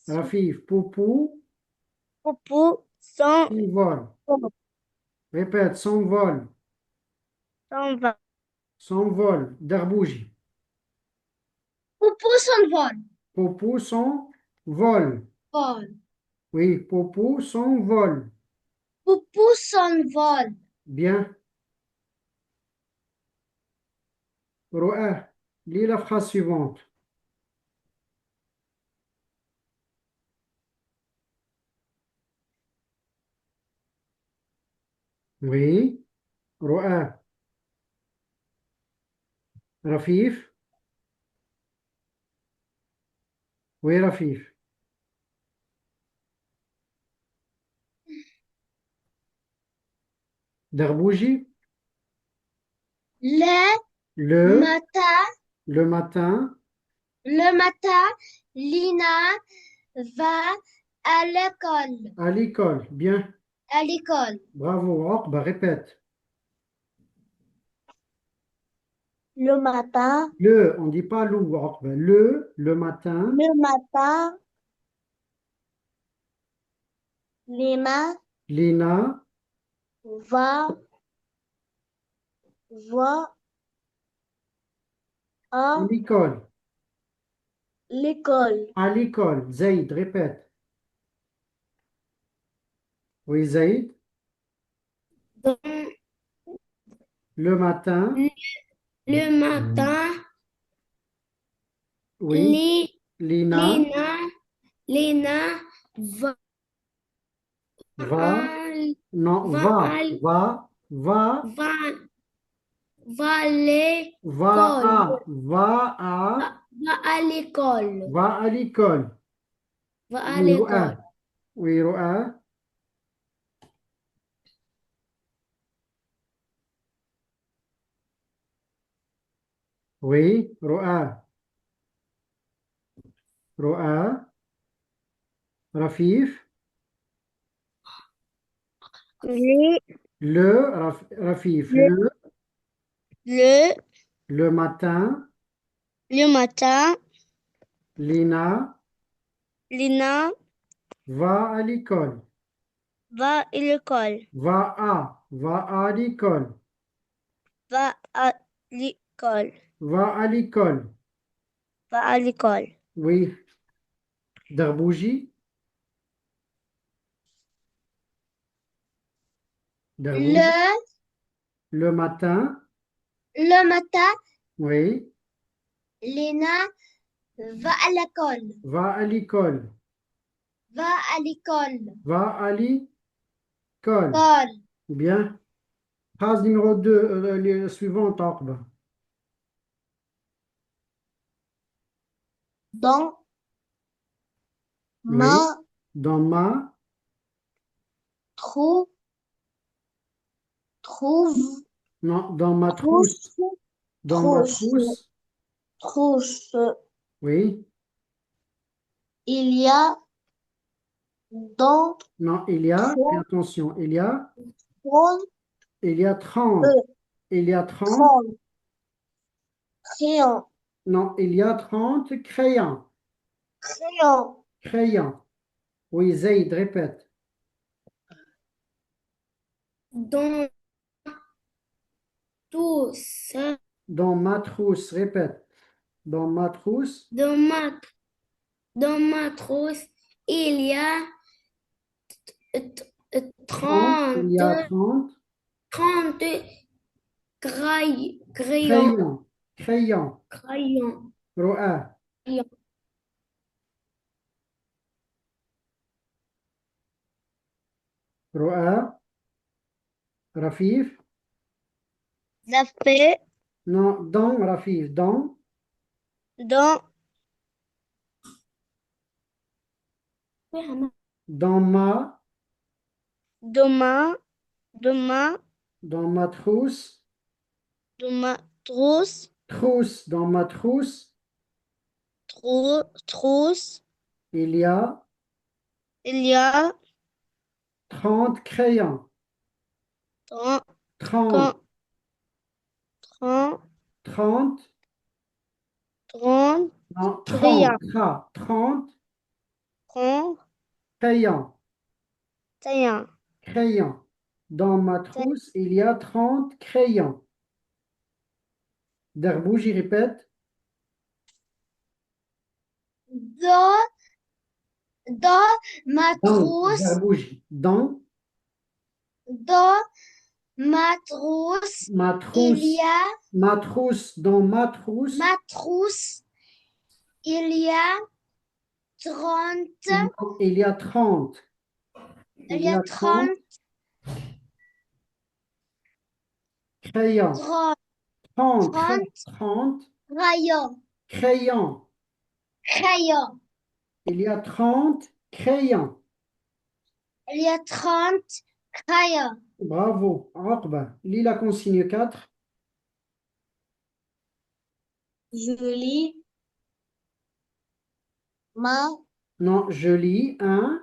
Rafif. Poupou Poupou s'en s'envole. Répète. S'envole. s'en va. S'envole. Darbouji. Poupou s'envole. Poupou s'envole. Vol. Oui, Poupou s'envole. Poupou s'envole. Bien. Ro'a, lis la phrase suivante. Oui. Ro'a. Rafif. Oui, Rafif. Darbouji. Le Le, matin, le matin, le matin, Lina va à l'école. à l'école. Bien. À l'école. Bravo. Bah, répète. Le matin, On ne dit pas loup. Bah, le matin, le matin, Lina Lina, va, va à à l'école. l'école. À l'école. Zaid, répète. Oui, Zaid. Donc, Le matin, le matin, oui. Lina Lina, Lina va, va, non, va, à, va, va, va à va l'école. Va à l'école. va à l'école. Va à Oui, l'école. Ro'a. Oui, Ro'a. Oui, Ro'a. Ro'a. Rafif. Le, Rafif. le, le, Le matin, Le matin, Lina Lina va à l'école. va à l'école. Va à l'école. Va à l'école. Va à l'école. Va à l'école. Oui. Darbouji, Darbouji. Le, Le matin, le matin, oui. Lena va à l'école. Va à l'école. Va à l'école. Va à l'école. École. Bien. Phrase numéro 2, le suivant, Torbe. Dans Oui. ma Dans ma trou, trouve, Non, dans ma trousse. trousse, Dans ma trousse, trousse. trousse. Oui. Il y a dans Non, il y a, fais trente, attention, trente, il y a 30. Il y a 30. trente crayons, Non, il y a 30 crayons. crayons. Crayons. Oui, Zaid, répète. Dans tous, Dans ma trousse, répète. Dans ma trousse, dans ma, dans ma trousse, il y a 30. Il y 30, a 30 30 crayons, crayons. Crayons. crayons, رؤى. crayons. رؤى. رفيف. Ça fait Non, dans, Rafif, dans. dans, Dans ma. demain, demain, Dans ma trousse. demain, trousse, Trousse. Dans ma trousse, trousse. il y a Il y a 30 crayons. 30, 30. 30, 30. 30 Non, 30. crayons. 30 30 crayons. crayons. Crayons. Dans ma trousse, il y a 30 crayons. Derbouji, répète. Dans ma Dans, trousse, Derbouji. Dans dans ma trousse, ma il trousse. y a Ma trousse. Dans ma trousse, ma trousse, il y a 30, il y a 30. il y a 30, crayons. 30, 30, 30 30 crayons, crayons. crayons. Il y a 30 crayons. Il y a 30 crayons. Bravo. Aqba. Lis la consigne 4. Je lis ma Non, je lis un,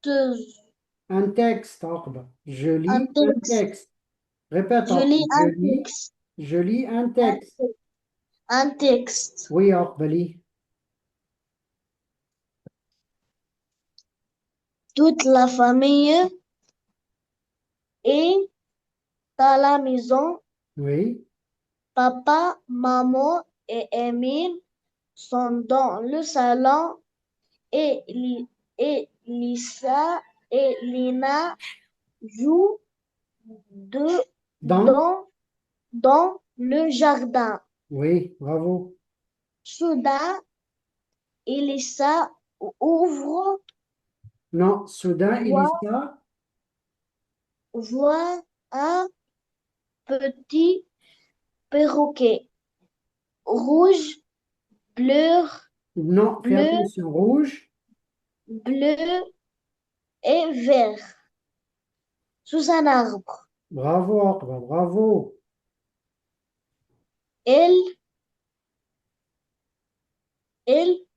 deux, un texte. Aqba. Je un lis un texte. texte. Répète, Je Aqba. lis un texte. Je lis un Un texte. texte. Un texte. Oui, Aqba, lis. Toute la famille est à la maison. Oui. Papa, maman et Emile sont dans le salon et, et Lisa et Lina jouent de, Dans. dans le jardin. Oui, bravo. Soudain, Elisa ouvre, Non, soudain, voit, Elisa. voit un petit perroquet rouge, bleu, Non, fais bleu, attention. Rouge. bleu et vert sous un arbre. Bravo, Aqba, bravo. Elle, elle Oui.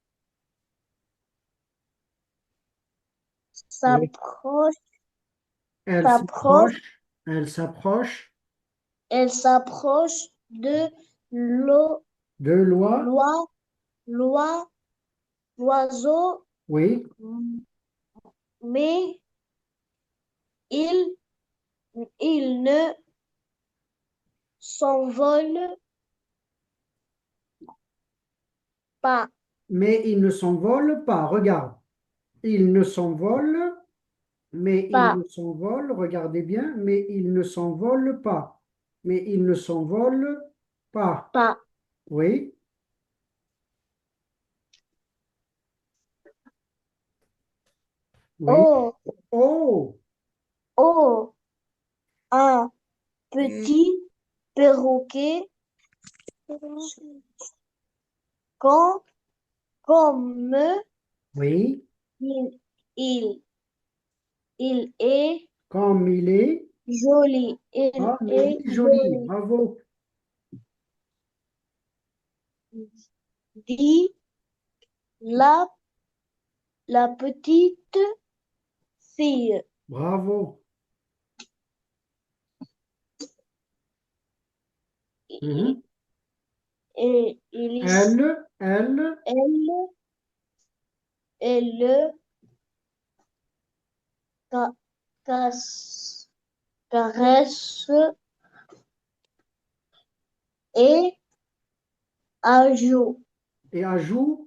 s'approche, Elle s'approche s'approche. Elle s'approche. elle s'approche de l'eau, De loi. loi, l'oiseau, Oui. mais il, il ne s'envole pas, Mais il ne s'envole pas. Regarde. Il ne s'envole, mais il pas, ne s'envole. Regardez bien. Mais il ne s'envole pas. Mais il ne s'envole pas. pas. Oui. Oui. Oh, Oh. oh, un petit perroquet quand, comme Oui. il, il, il est Comme il est. joli, il Comme il est est joli. joli, Bravo. dit la, la petite fille. Bravo. Mhm. Et Elle, elle, elle ca- casse- caresse et ajoute, et ajoute,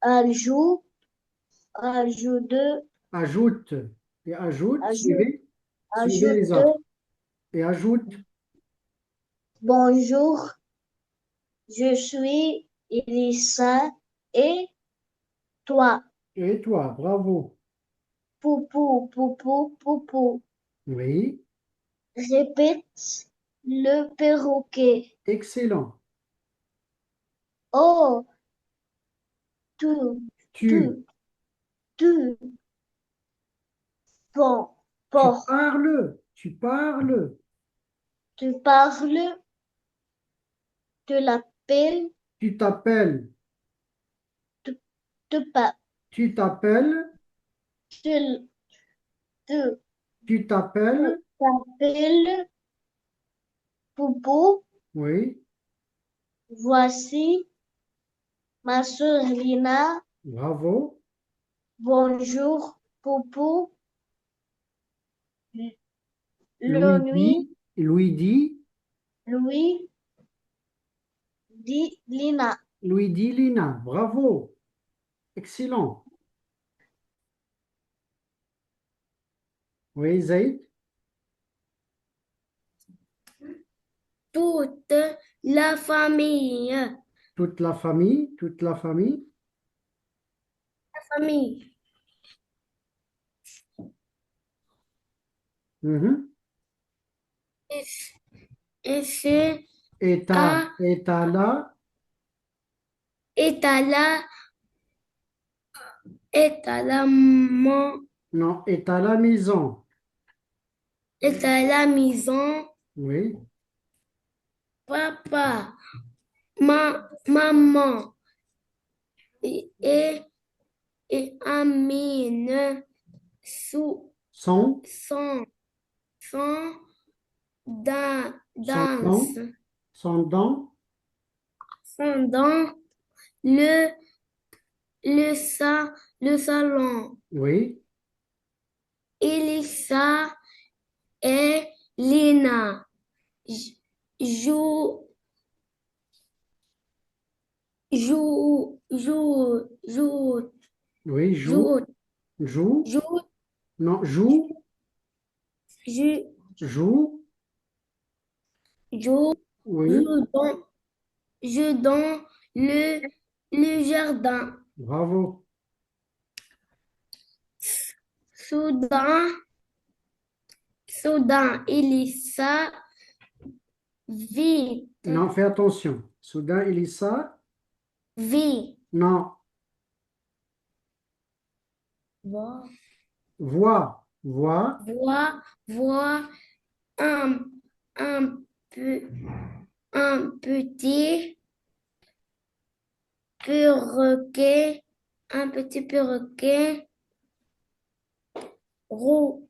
ajoute, ajoute, ajoute, et ajoute, ajoute, suivez les ajoute, autres. Et ajoute, bonjour, je suis Elisa et toi, et toi, bravo. poupou, poupou, poupou. Oui, Répète le perroquet. excellent. Oh, tu, Tu, tu, tu, bon, tu porc, parles, tu parles, tu parles de l'appel, tu t'appelles, tu, tu, pa- tu t'appelles, tu, tu, tu tu t'appelles, t'appelles Poupou. oui, Voici ma sœur Lina. bravo. Bonjour, Poupou. Le Louis nuit, dit, Louis dit, Louis dit Lina. Louis dit Lina, bravo, excellent. Oui, Zaid, Toute la famille. toute la famille, toute la famille. La famille. Mhm. Et, et c'est à, Et t'as là, est à la, est à la, mon, non, et à la maison. est à la maison. Oui, Papa, maman et, et Amine sous, sont, sont, sont sont dans, danse sont dans, sont dans le, le salon. oui, Elisa et Lina jouent, jouent, oui, joue, jouent, joue, jouent, non, joue, jouent, joue, jouent, oui, jouent dans le, le jardin. bravo. Soudain, soudain, Elisa vite, Non, fais attention. Soudain, Elissa, vite, non, voit, voix, voit un, un, peu, un petit perroquet, un petit perroquet rou-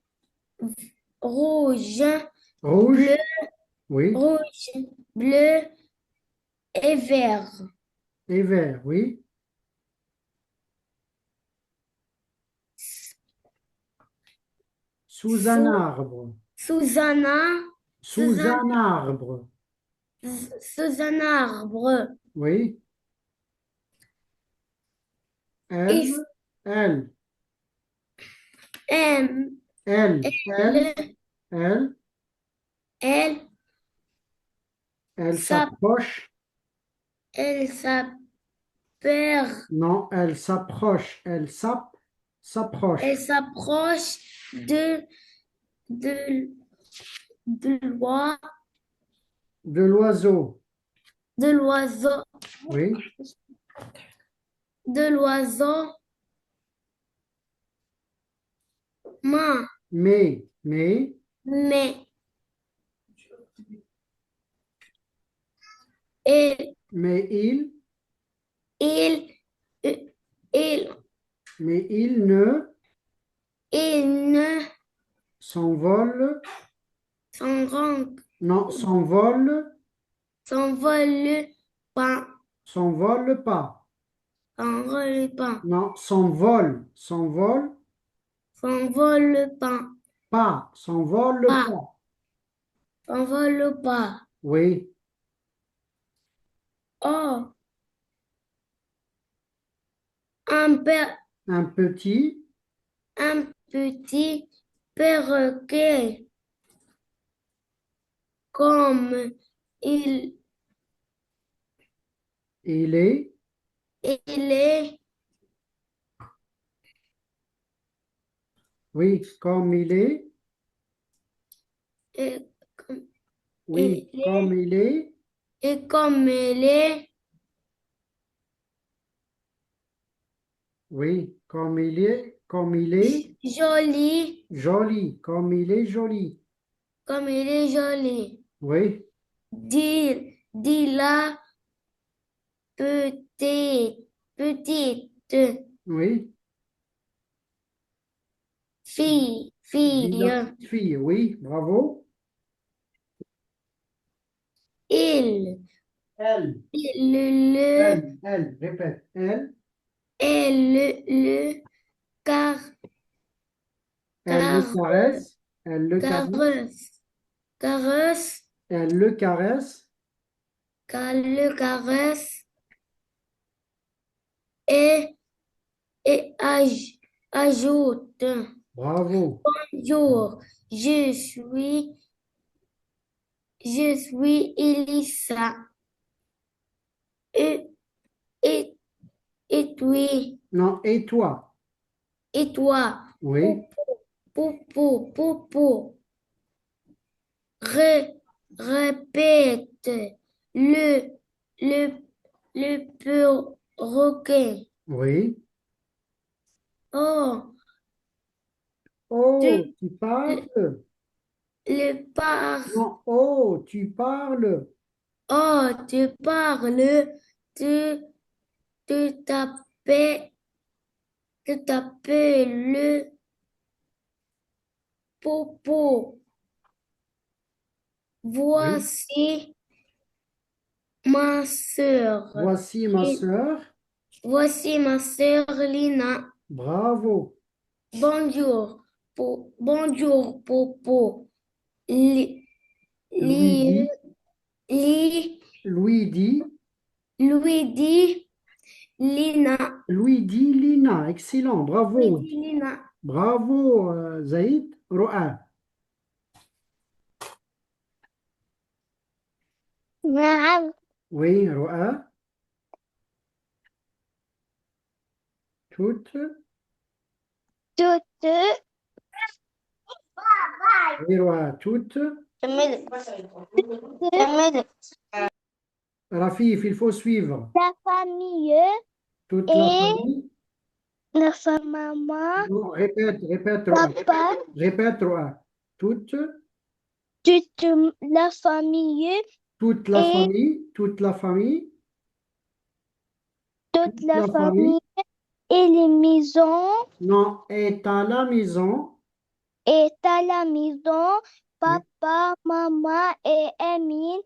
rouge, rouge, bleu, Oui. rouge, bleu et vert. Et vert, oui. Sous un Sous, arbre. sous un arbre, Sous un arbre. sous un arbre. Oui. Elle, F, elle, M, elle, elle, L, elle, L, elle s'app- s'approche. elle s'appelle, Non, elle s'approche. elle S'approche. s'approche de, de l'oie, De l'oiseau. de l'oiseau, Oui. de l'oiseau, ma, Mais, mais, il, mais il, il, mais il ne il ne s'envole. s'en rend, Non, s'envole pas, s'envole pas. s'envole pas, Non, s'envole s'envole pas, pas. s'envole pas. Oui, Oh, un, un petit, un petit perroquet, comme il, il est, il est, oui, comme il est, et, comme oui, il est, comme il est, et comme il est, oui, comme il est joli, joli, comme il est joli. comme il est joli. Oui, Dis la petite oui, dis la fille. petite fille, oui, bravo. Il, Elle, le, répète, elle, elle, car, elle le car, caresse, elle le caresse, caresse, caresse, elle le caresse, car le caresse et, et ajoute, bravo. bonjour, je suis Elisa. Et, et, et toi, Non, et toi? et toi, Oui, poupou, poupou, répète le, le, le perroquet. oui. Oh, Oh, tu, tu le, parles? le par, Non, oh, tu parles? oh, tu parles, tu, tu t'appelles, tu t'appelles Popo. Oui. Voici ma sœur. Voici ma Et sœur. voici ma sœur Lina. Bravo. Bonjour, bonjour, Popo. Li, Louis li, dit, li, Louis dit, lui dit Lina. Louis dit Lina. Excellent, Lui bravo. dit Lina. Bravo, Zaïd. Roa. نعم Oui, Roa. Toutes. توت Oui, Roa, toutes. كملي كملي Rafif, il faut suivre. La famille Toute la et famille. notre maman, Non, répète, Roa. papa, Répète, Roa. Toute, toute la famille toute la et famille, toute la famille, toute toute la la famille. famille et les maisons Non, est à la maison. est à la maison papa, maman et Emile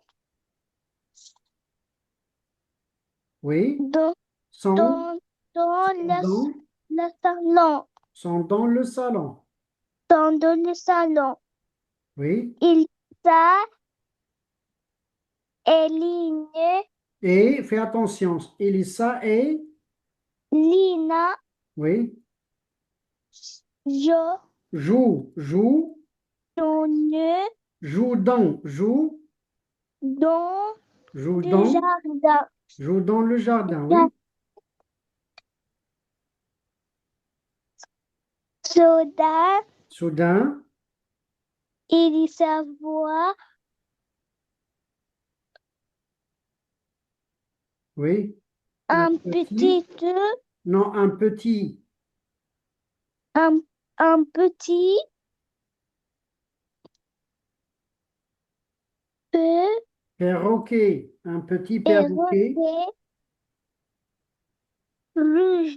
Oui. dans, Sont, dans, dans dans, le salon. sont dans le salon. Dans le salon. Oui. Elsa et Lina, Et fais attention. Elisa et, Lina, oui, Jo, joue, joue, Jonne, joue dans, dans joue le dans, jardin. joue dans le jardin, oui. Soudain, Soudain, Elisa voit oui. un petit, Non, un petit, un, un petit peu perroquet, un petit perroquet, perroquet rouge,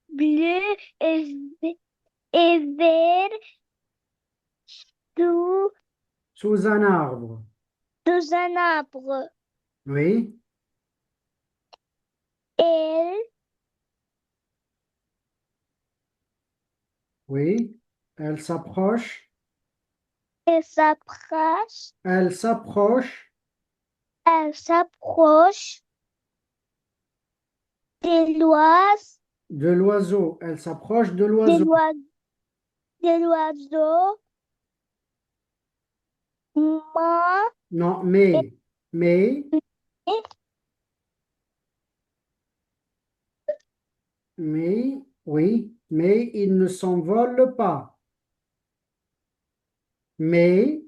bleu et vert sous, sous un arbre, sous un arbre. oui. Elle Oui, elle s'approche, elle s'approche, elle s'approche elle s'approche des lois, de l'oiseau, elle s'approche de des l'oiseau. lois, des oiseaux. Moi, Non, oui, mais il ne s'envole pas. Mais,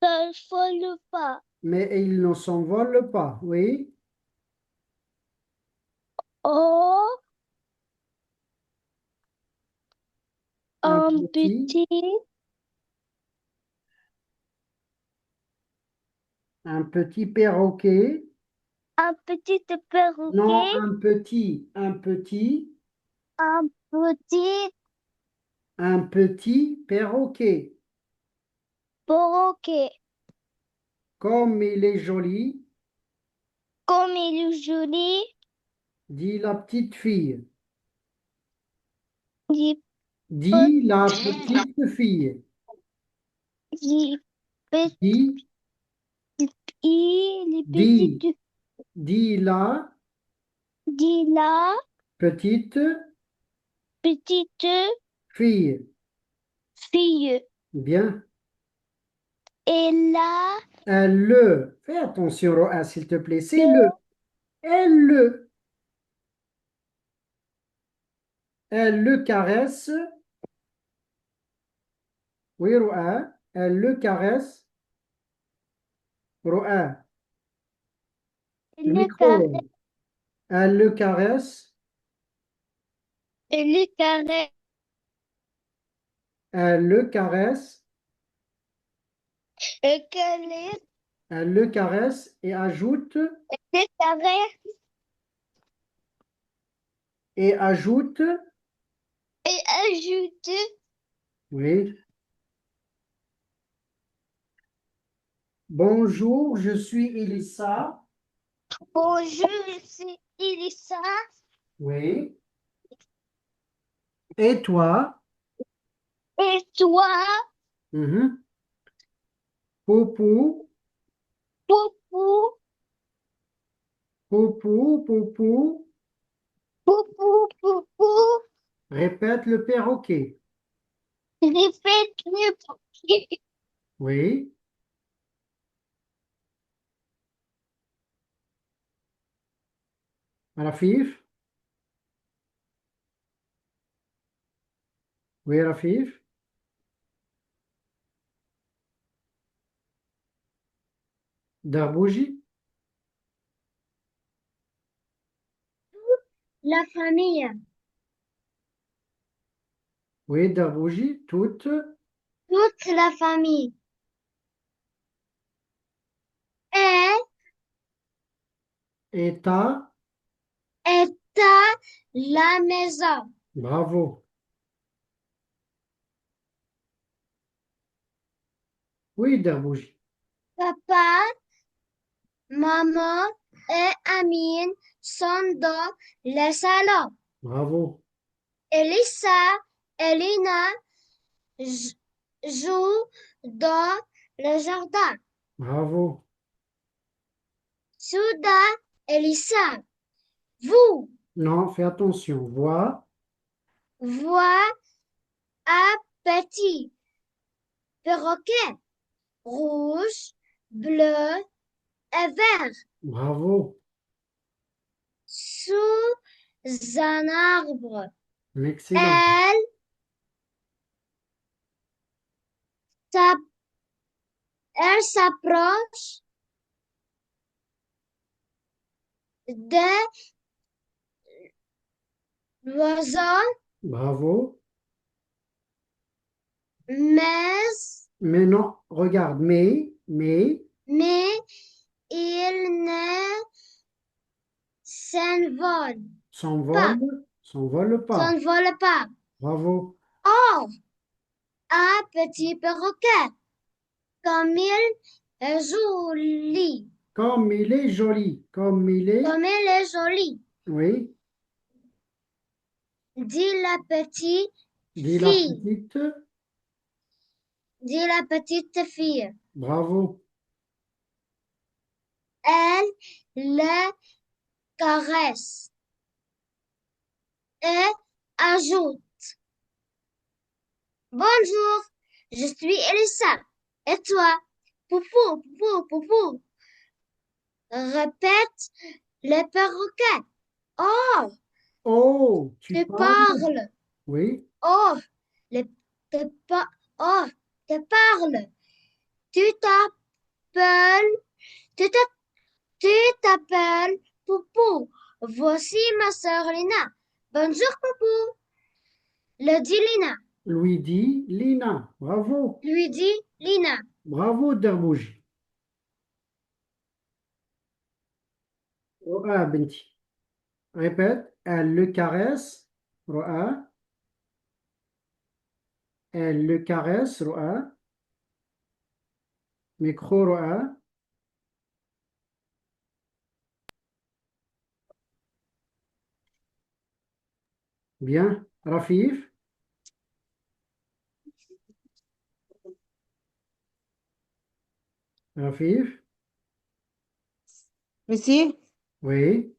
ne vole pas. mais il ne s'envole pas, oui. Oh, Un un petit, un petit perroquet. petit Non, perroquet, un petit un petit perroquet. perroquet. Comme il est joli, Comme il est joli, dit la petite fille. dit, Dit la petite fille. dit, petit, Dit, les dit, petites, dit la dit la petite petite fille. fille. Bien. Et là, Elle le. Fais attention, Roa, s'il te plaît. C'est le. Elle le. Elle le caresse. Oui, Roa. Elle le caresse. Roa, le le carré, micro. Elle le caresse. le carré, Elle le caresse. le carré, Elle le caresse et ajoute. le carré, Et ajoute. et ajoute Oui. Bonjour, je suis Elissa. bonjour, c'est Elisa. Oui. Et toi? Et toi, Mhm. Poupou, poupou, poupou, poupou. poupou, poupou, Répète le perroquet. répète le Oui. Rafif. Oui, Rafif. Darbouji. La famille. Oui, Darbouji. Toute. Toute la famille. Et Et ta. est à la maison. Bravo. Oui, Derbouji. Papa, maman et Amine sont dans le salon. Bravo. Elisa et Lina jouent dans le jardin. Bravo. Soudain, Elisa, vous Non, fais attention. Voix. voit un petit perroquet rouge, bleu et vert Bravo. sous un arbre. Excellent. Elle s'app- elle s'approche des oiseaux, Bravo. mais Mais non, regarde. mais il ne s'envole pas. S'envole pas. S'envole pas. Bravo. Oh, un petit perroquet, comme il est joli, Comme il est joli. Comme il est. comme il est joli, Oui. dit la petite Dit la fille, petite. dit la petite fille. Bravo. Elle le caresse et ajoute, bonjour, je suis Elisa. Et toi? Poupou, poupou, poupou. Répète le perroquet. Oh, Oh, tu tu parles? parles. Oui. Oh, le, te, pa- oh, te parle. Tu t'appelles, tu t'a- tu t'appelles Poupou. Voici ma sœur Lina. Bonjour, Poupou. Le dit Lina. Lui dit Lina. Bravo. Lui dit Lina. Bravo, Derbouji. رؤى بنتي. Répète. Elle le caresse. رؤى. Elle le caresse. رؤى. Micro رؤى. Bien. Rafif. Rafif. Monsieur, Oui.